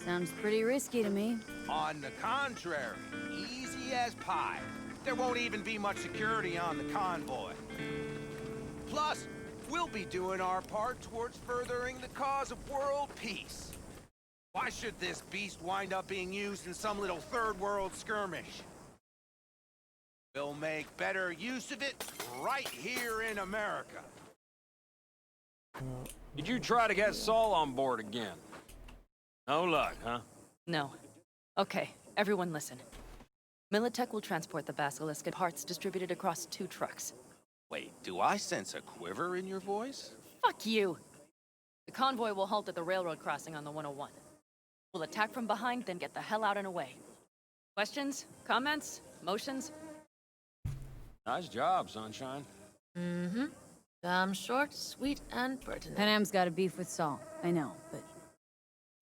Sounds pretty risky to me. On the contrary, easy as pie. There won't even be much security on the convoy. Plus, we'll be doing our part towards furthering the cause of world peace. Why should this beast wind up being used in some little third world skirmish? We'll make better use of it right here in America. Did you try to get Saul on board again? No luck, huh? No. Okay, everyone listen. Militech will transport the basilisk in parts distributed across 2 trucks. Wait, do I sense a quiver in your voice? Fuck you! The convoy will halt at the railroad crossing on the 101. We'll attack from behind, then get the hell out and away. Questions? Comments? Motions? Nice job, Sunshine. Mm-hmm. Damn short, sweet, and pertinent. Panam's got a beef with Saul. I know, but...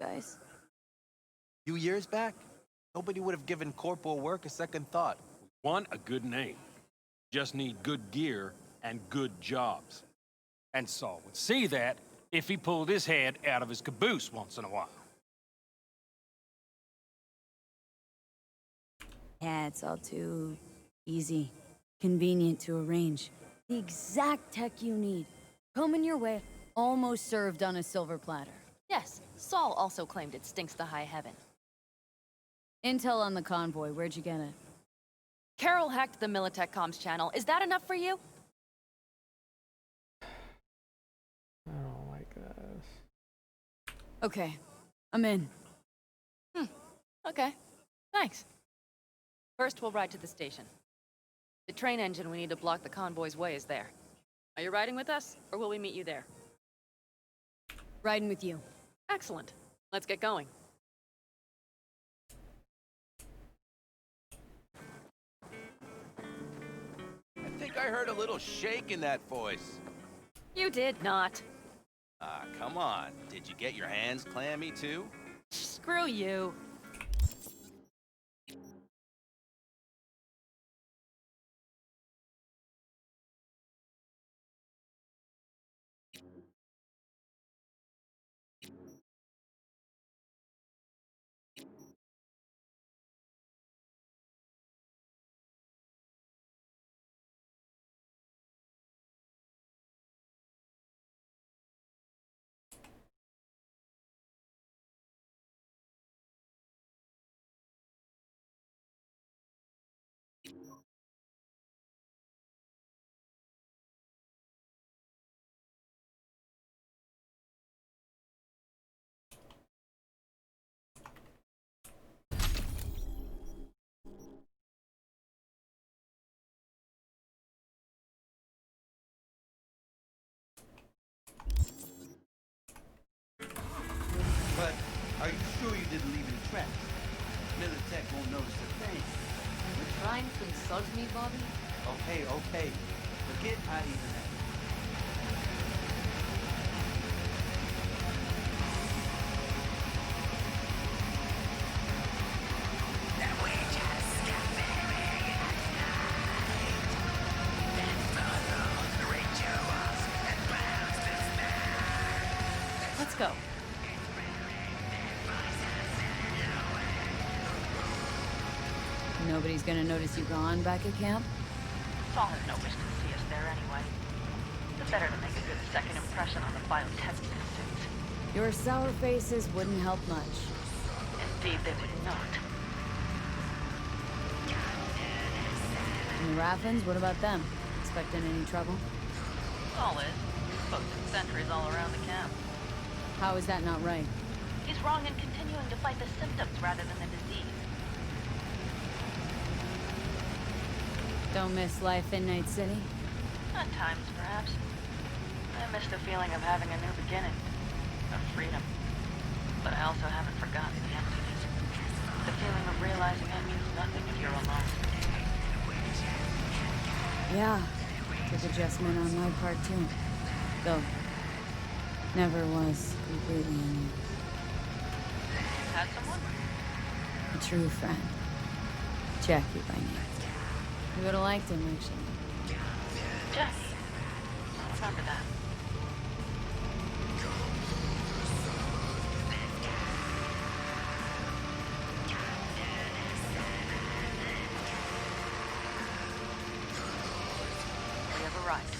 Guys? A few years back, nobody would have given corporal work a second thought. We want a good name. Just need good gear and good jobs. And Saul would see that if he pulled his head out of his caboose once in a while. Yeah, it's all too easy. Convenient to arrange. The exact tech you need. Coming your way, almost served on a silver platter. Yes, Saul also claimed it stinks to high heaven. Intel on the convoy, where'd you get it? Carol hacked the Militech comms channel. Is that enough for you? I don't like this. Okay, I'm in. Okay, thanks. First, we'll ride to the station. The train engine we need to block the convoy's way is there. Are you riding with us, or will we meet you there? Riding with you. Excellent. Let's get going. I think I heard a little shake in that voice. You did not. Ah, come on. Did you get your hands clammy, too? Screw you. Express. Militech won't notice a thing. You're trying to insult me, Bobby? Okay, okay. Forget I'd even ask. Let's go. Nobody's gonna notice you gone back at camp? Saul has no wish to see us there anyway. It's better to make a good second impression on the biotech suits. Your sour faces wouldn't help much. Indeed, they would not. And the Raffins, what about them? Expecting any trouble? Saul is. Posted sentries all around the camp. How is that not right? He's wrong in continuing to fight the symptoms rather than the disease. Don't miss life in Night City? At times, perhaps. I miss the feeling of having a new beginning. Of freedom. But I also haven't forgotten the emptiness. The feeling of realizing it means nothing if you're alone. Yeah, big adjustment on my part too. Though, never was completely in it. Had someone? A true friend. Jackie by name. You would've liked him, actually. Jackie. I'll remember that. We have arrived.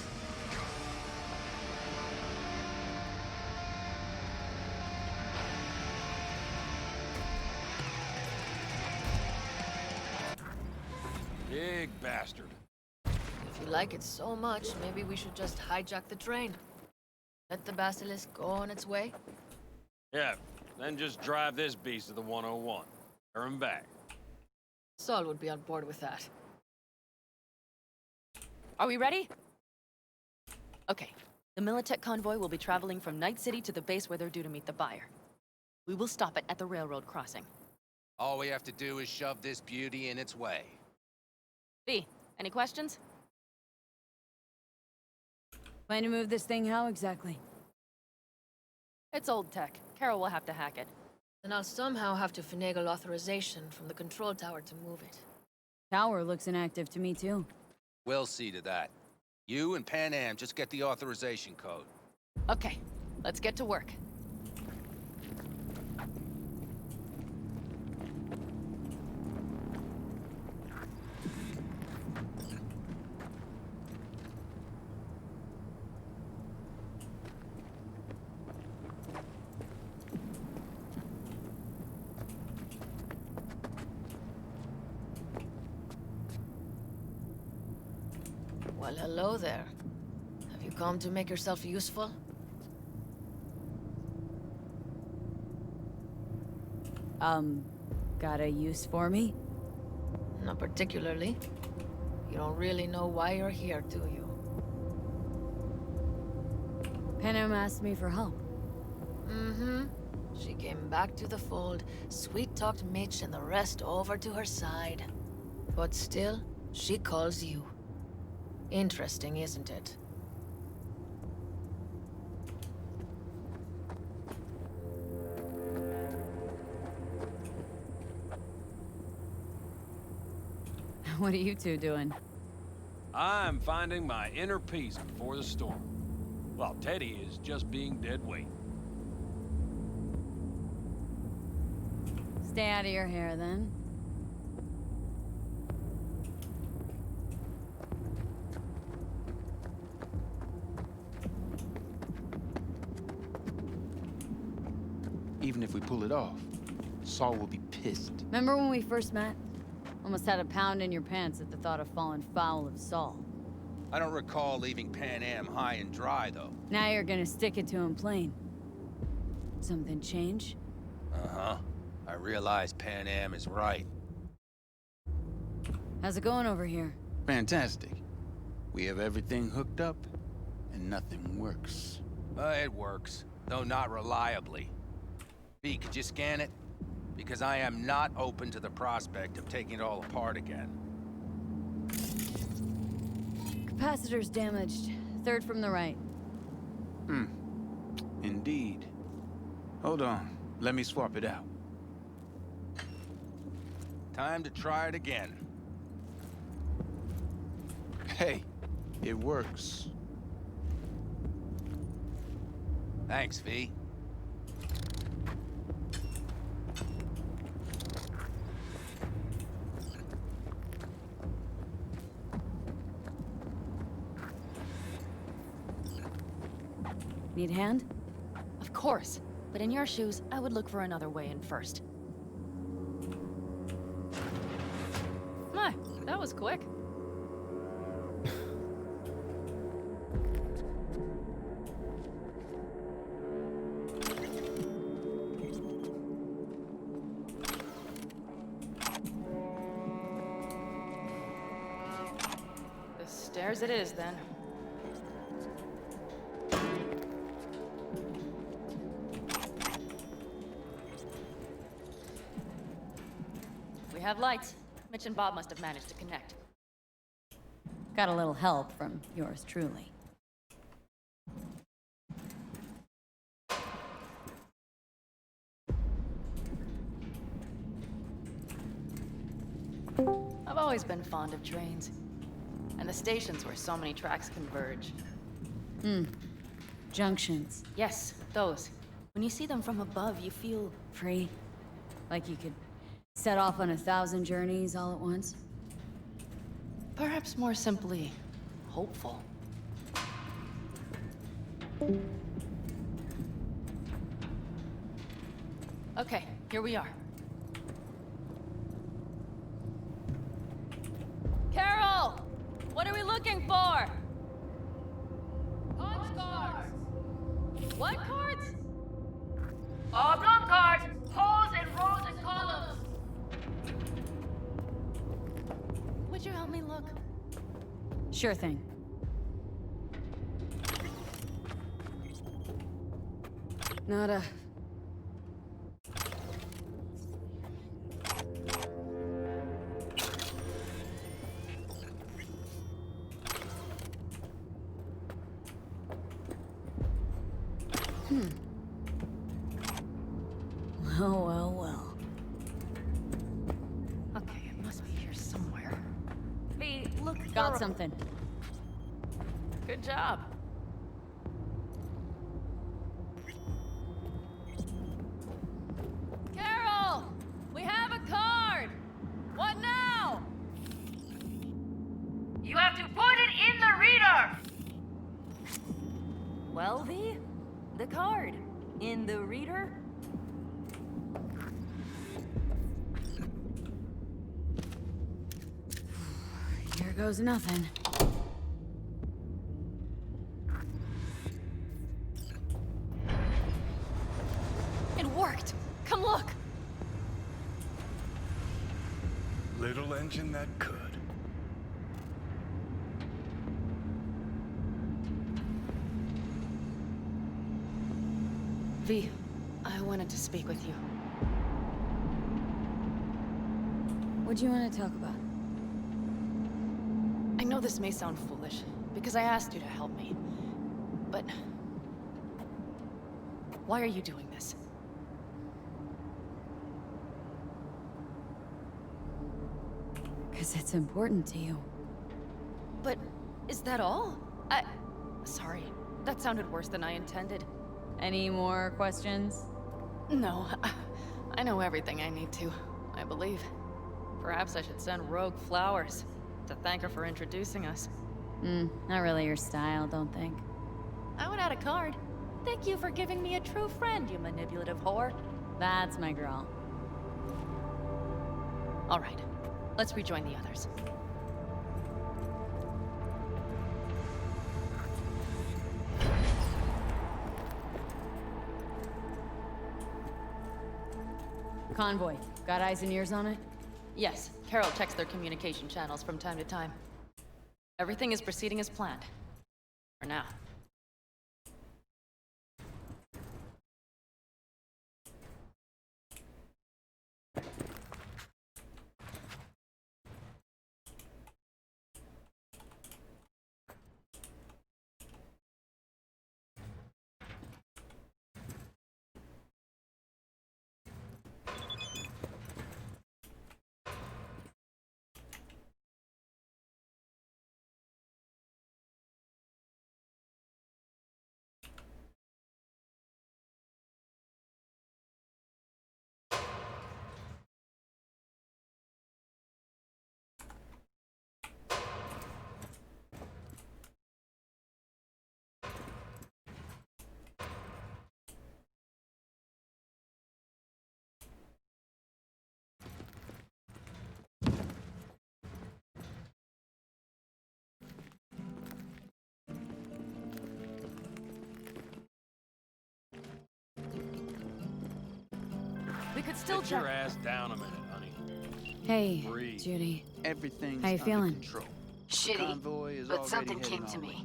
Big bastard. If you like it so much, maybe we should just hijack the train. Let the basilisk go on its way. Yeah, then just drive this beast to the 101. Turn back. Saul would be on board with that. Are we ready? Okay. The Militech convoy will be traveling from Night City to the base where they're due to meet the buyer. We will stop it at the railroad crossing. All we have to do is shove this beauty in its way. V, any questions? Plan to move this thing how exactly? It's old tech. Carol will have to hack it. Then I'll somehow have to finagle authorization from the control tower to move it. Tower looks inactive to me too. We'll see to that. You and Pan Am just get the authorization code. Okay, let's get to work. Well, hello there. Have you come to make yourself useful? Got a use for me? Not particularly. You don't really know why you're here, do you? Panem asked me for help. Mm-hmm. She came back to the fold, sweet-talked Mitch and the rest over to her side. But still, she calls you. Interesting, isn't it? What are you two doing? I'm finding my inner peace before the storm. While Teddy is just being dead weight. Stay out of your hair, then. Even if we pull it off, Saul will be pissed. Remember when we first met? Almost had a pound in your pants at the thought of falling foul of Saul. I don't recall leaving Pan Am high and dry, though. Now you're gonna stick it to him plain. Something change? Uh-huh. I realize Pan Am is right. How's it going over here? Fantastic. We have everything hooked up, and nothing works. It works, though not reliably. V, could you scan it? Because I am not open to the prospect of taking it all apart again. Capacitor's damaged. Third from the right. Indeed. Hold on. Let me swap it out. Time to try it again. Hey, it works. Thanks, V. Need a hand? Of course. But in your shoes, I would look for another way in first. My, that was quick. The stairs it is, then. We have lights. Mitch and Bob must have managed to connect. Got a little help from yours truly. I've always been fond of trains. And the stations where so many tracks converge. Junctions. Yes, those. When you see them from above, you feel... Free. Like you could set off on 1,000 journeys all at once. Perhaps more simply, hopeful. Okay, here we are. Carol! What are we looking for? Punch cards! What cards? Oblong cards! Holes in rows and columns! Would you help me look? Sure thing. Nada. Well. Okay, it must be here somewhere. V, look. Got something. Good job. Carol! We have a card! What now? You have to put it in the reader! Well, V, the card. In the reader? Here goes nothing. It worked! Come look! Little engine that could. V, I wanted to speak with you. What do you want to talk about? I know this may sound foolish, because I asked you to help me. But... why are you doing this? Because it's important to you. But is that all? Sorry, that sounded worse than I intended. Any more questions? No, I know everything I need to, I believe. Perhaps I should send Rogue flowers to thank her for introducing us. Not really your style, don't think. I would add a card. Thank you for giving me a true friend, you manipulative whore. That's my girl. All right, let's rejoin the others. Convoy. Got eyes and ears on it? Yes, Carol checks their communication channels from time to time. Everything is proceeding as planned. For now. could still Sit your check. ass down a minute, honey. Hey, Breathe. Judy. Everything's How you under feeling? control. Shitty, Convoy is but already something heading came to our me.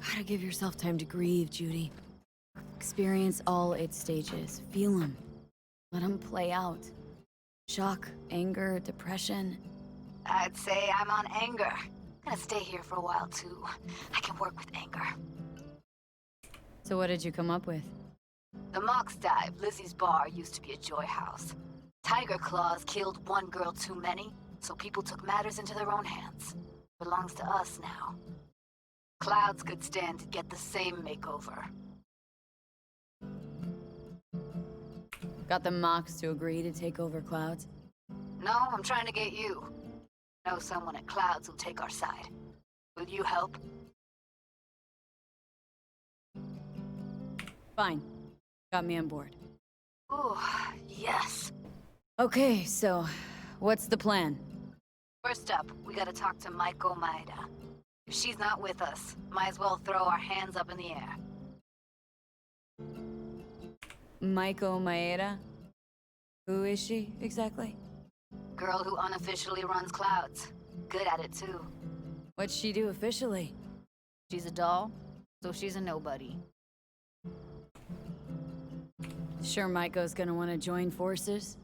Gotta give yourself time to grieve, Judy. Experience all its stages. Feel them. Let them play out. Shock, anger, depression. I'd say I'm on anger. Gonna stay here for a while too. I can work with anger. So what did you come up with? The Mox Dive, Lizzie's bar, used to be a joy house. Tiger Claws killed one girl too many, so people took matters into their own hands. Belongs to us now. Clouds could stand to get the same makeover. Got the Mox to agree to take over Clouds? No, I'm trying to get you. Know someone at Clouds who'll take our side. Will you help? Fine. Got me on board. Ooh, yes. Okay, so what's the plan? First up, we gotta talk to Maiko Maeda. If she's not with us, might as well throw our hands up in the air. Maiko Maeda? Who is she, exactly? Girl who unofficially runs Clouds. Good at it, too. What'd she do officially? She's a doll, so she's a nobody. Sure Maiko's gonna want to join forces?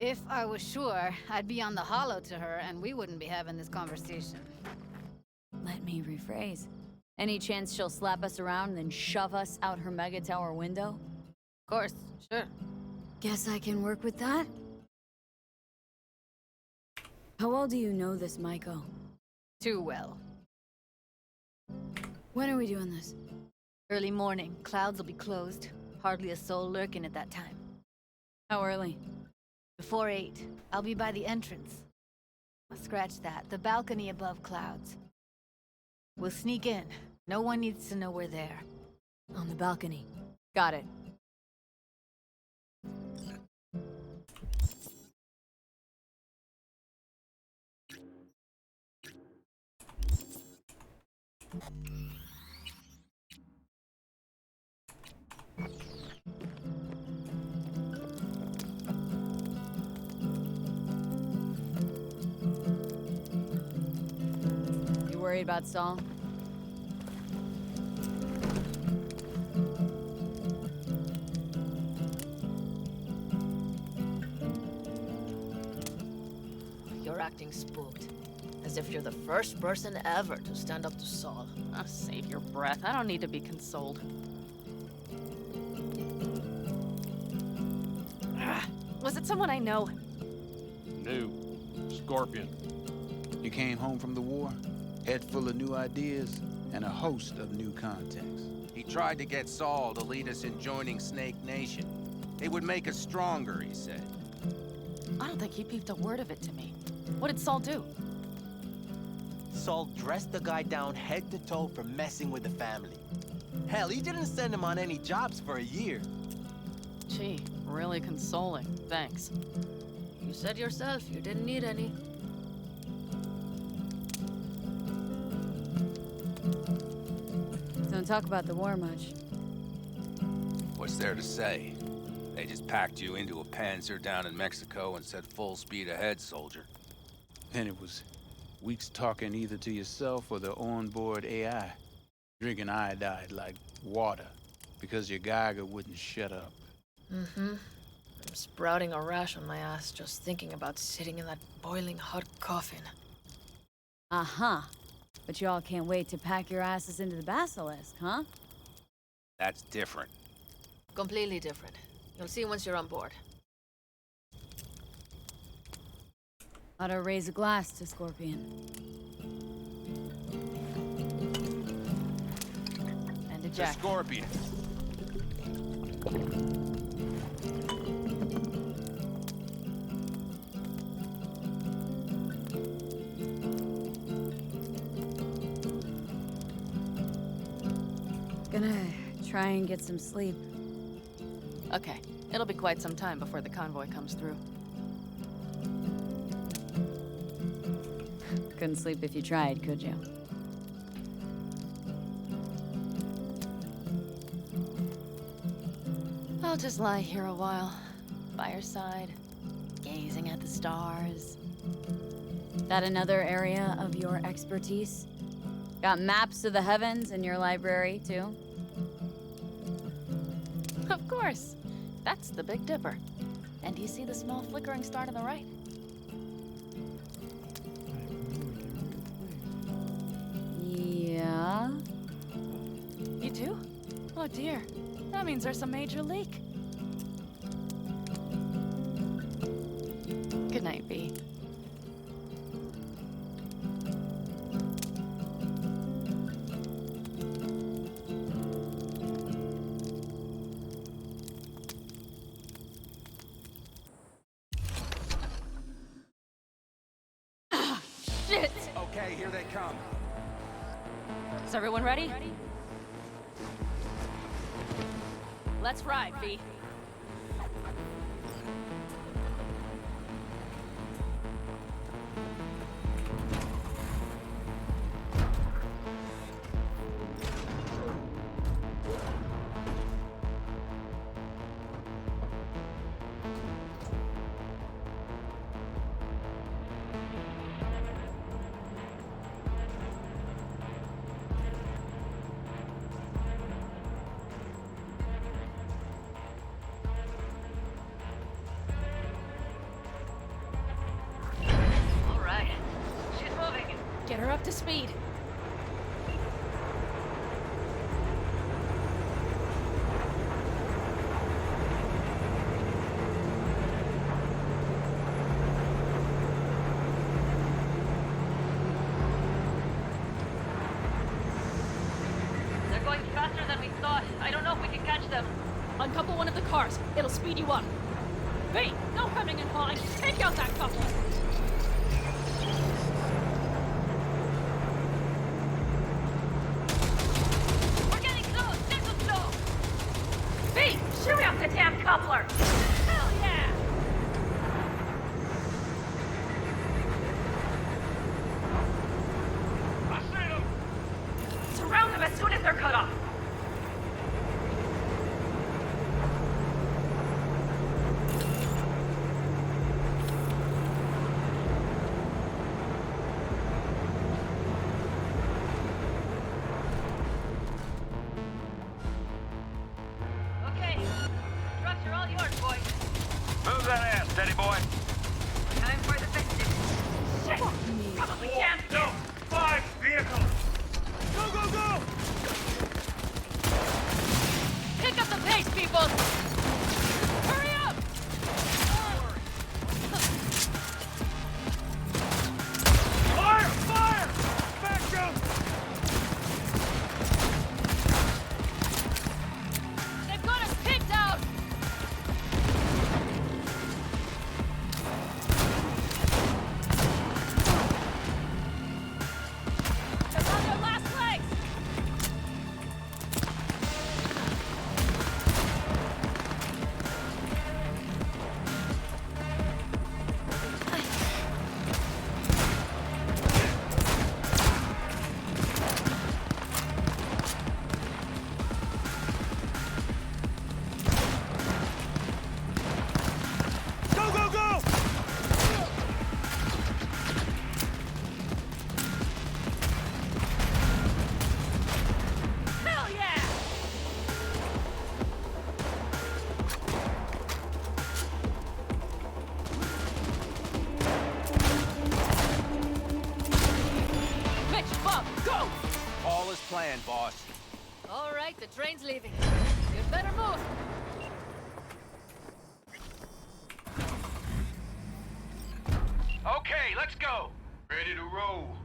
If I was sure, I'd be on the hollow to her and we wouldn't be having this conversation. Let me rephrase. Any chance she'll slap us around and then shove us out her mega tower window? Of course, sure. Guess I can work with that? How well do you know this Maiko? Too well. When are we doing this? Early morning. Clouds will be closed. Hardly a soul lurking at that time. How early? Before 8. I'll be by the entrance. Scratch that. The balcony above Clouds. We'll sneak in. No one needs to know we're there. On the balcony. Got it. You worried about Saul? You're acting spooked. As if you're the first person ever to stand up to Saul. Oh, save your breath. I don't need to be consoled. Was it someone I know? New. Scorpion. You came home from the war, head full of new ideas, and a host of new contacts. He tried to get Saul to lead us in joining Snake Nation. It would make us stronger, he said. I don't think he peeped a word of it to me. What did Saul do? Saul dressed the guy down head to toe for messing with the family. Hell, he didn't send him on any jobs for a year. Gee, really consoling. Thanks. You said yourself you didn't need any. Don't talk about the war much. What's there to say? They just packed you into a panzer down in Mexico and said full speed ahead, soldier. Then it was weeks talking either to yourself or the onboard AI. Drinking iodide like water because your Geiger wouldn't shut up. Mm-hmm. I'm sprouting a rash on my ass just thinking about sitting in that boiling hot coffin. Uh-huh. But y'all can't wait to pack your asses into the Basilisk, huh? That's different. Completely different. You'll see once you're on board. Ought to raise a glass to Scorpion. And a To jack. Scorpion. Gonna try and get some sleep. Okay, it'll be quite some time before the convoy comes through. Couldn't sleep if you tried, could you? I'll I'll just lie here a while, by your side, gazing at the stars. That another area of your expertise? Got maps of the heavens in your library, too? Of course. That's the Big Dipper. And do you see the small flickering star to the right? Yeah. You do? Oh dear. That means there's a major leak. Good night, V. Shit! Okay, here they come. Is everyone ready? Let's ride, V. All right. She's moving. Get her up to speed. They're going faster than we thought. I don't know if we can catch them. Uncouple one of the cars. It'll speed you up. V, no hemming and hawing. Take out that couple. We're getting close. This is slow. V, shoot up the damn coupler. Hell yeah! I see them. Surround them as soon as they're cut off. Okay. Trucks are all yours, boys. Move that ass, steady boy. Time for the biscuit. Shit! Probably jammed. No! 5 vehicles! Go, go, go! Pick up the pace, people! Hurry up! Fire! Fire! Back jump! They've got us picked out! They're on their last legs! Go, go, go! Hell yeah! Mitch, Bob, go! All is planned, boss. All right, the train's leaving. You'd better move. Okay, let's go. Ready to roll.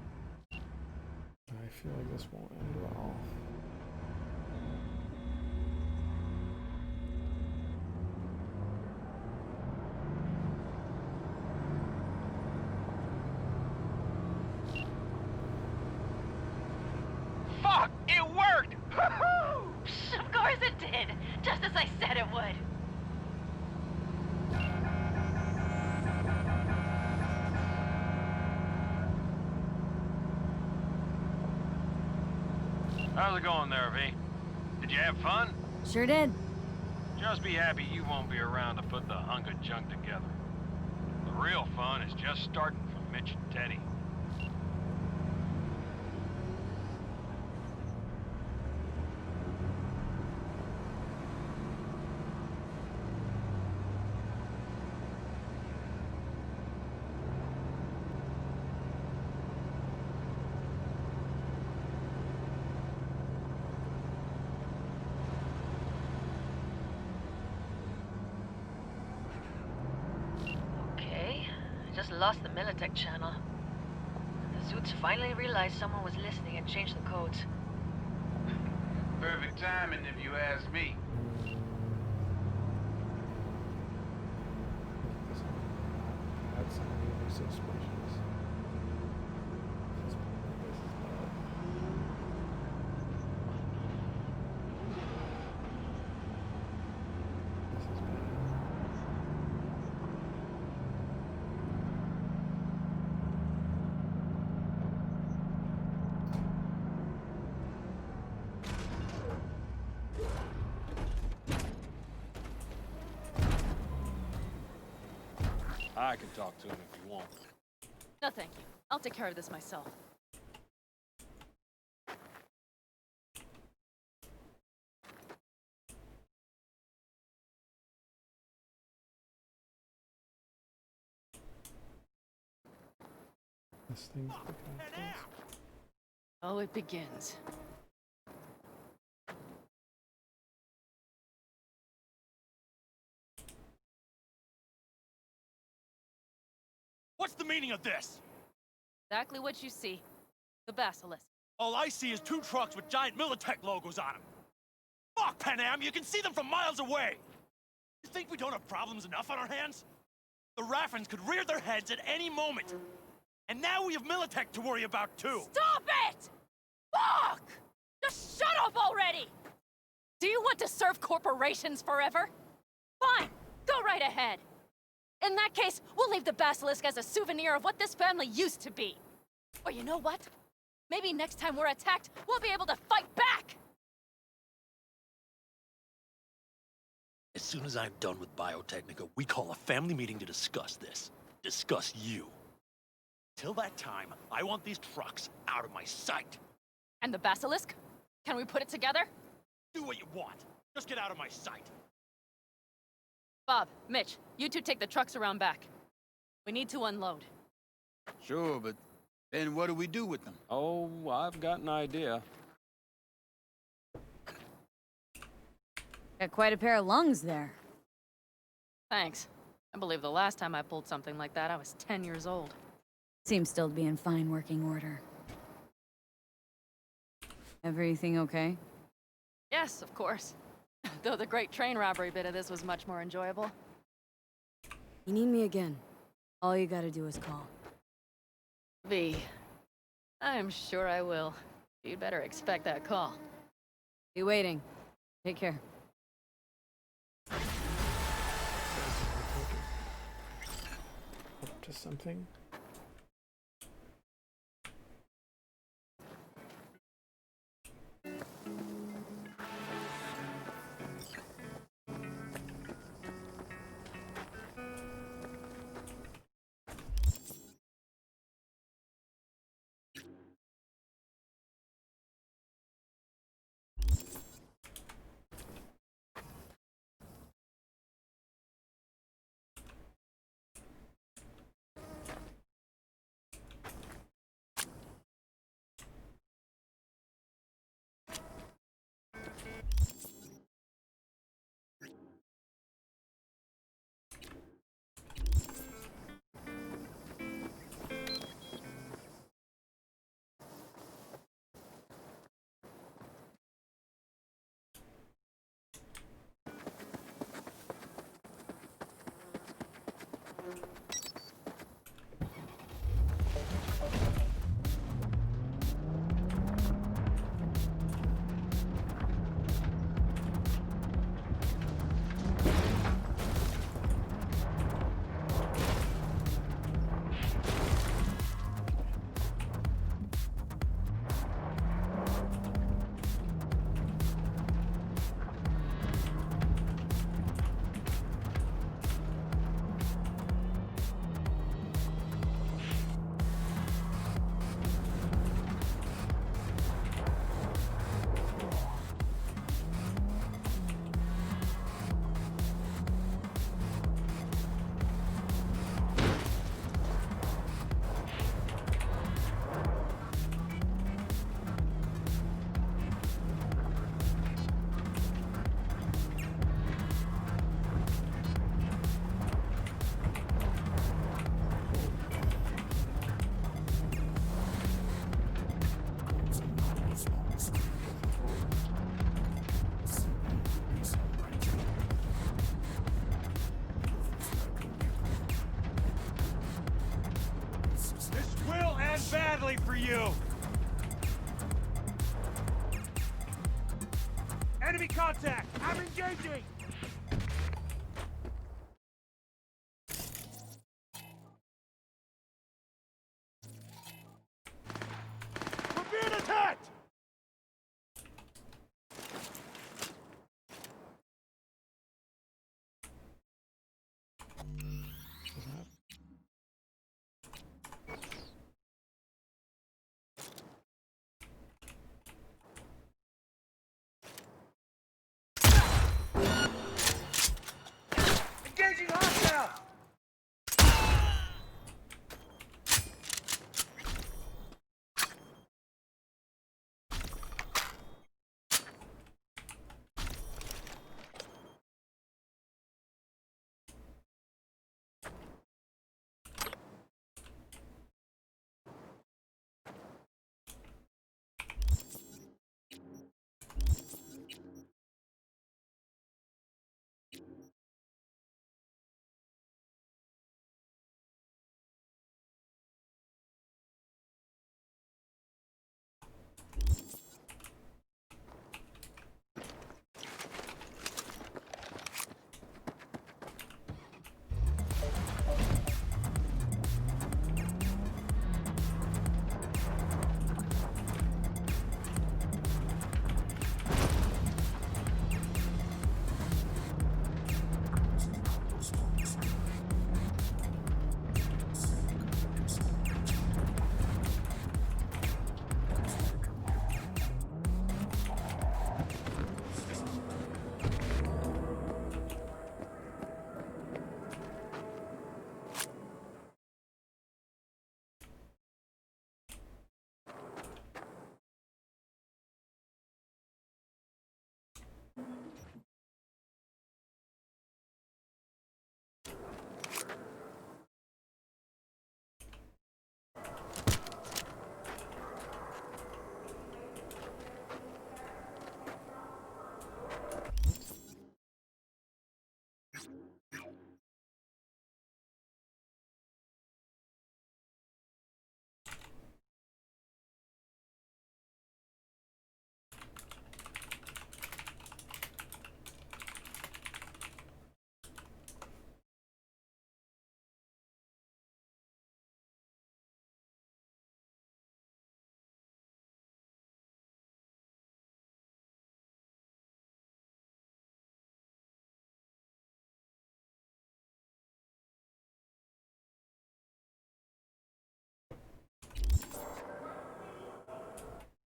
I feel like this won't end well. Fuck! It worked! Of course it did! Just as I said it would. How's it going there, V? Did you have fun? Sure did. Just be happy you won't be around to put the hunk of junk together. The real fun is just starting for Mitch and Teddy. Okay, I just lost the Militech channel. The suits finally realized someone was listening and changed the codes. Perfect timing, if you ask me. That's some really suspicious. I can talk to him if you want. No, thank you. I'll take care of this myself. This thing's become Oh, it begins. What's the meaning of this? Exactly what you see. The Basilisk. All I see is 2 trucks with giant Militech logos on them. Fuck, Panam, you can see them from miles away! You think we don't have problems enough on our hands? The Raffens could rear their heads at any moment. And now we have Militech to worry about too. Stop it! Fuck! Just shut up already! Do you want to serve corporations forever? Fine, go right ahead. In that case, we'll leave the Basilisk as a souvenir of what this family used to be. Or you know what? Maybe next time we're attacked, we'll be able to fight back! As soon as I'm done with Biotechnica, we call a family meeting to discuss this. Discuss you. Till that time, I want these trucks out of my sight. And the Basilisk? Can we put it together? Do what you want. Just get out of my sight. Bob, Mitch, you two take the trucks around back. We need to unload. Sure, but then what do we do with them? Oh, I've got an idea. Got quite a pair of lungs there. Thanks. I believe the last time I pulled something like that, I was 10 years old. Seems still to be in fine working order. Everything okay? Yes, of course. Though the great train robbery bit of this was much more enjoyable. You need me again. All you gotta do is call. V. I'm sure I will. You'd better expect that call. Be waiting. Take care. up to something. end badly for you! Enemy contact! I'm engaging! We're being attacked! Engaging hostile!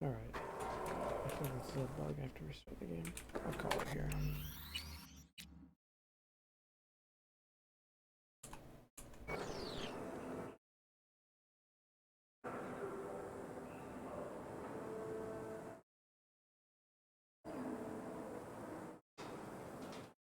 Alright. I think this is a bug. I have to restart the game. I'll call it here.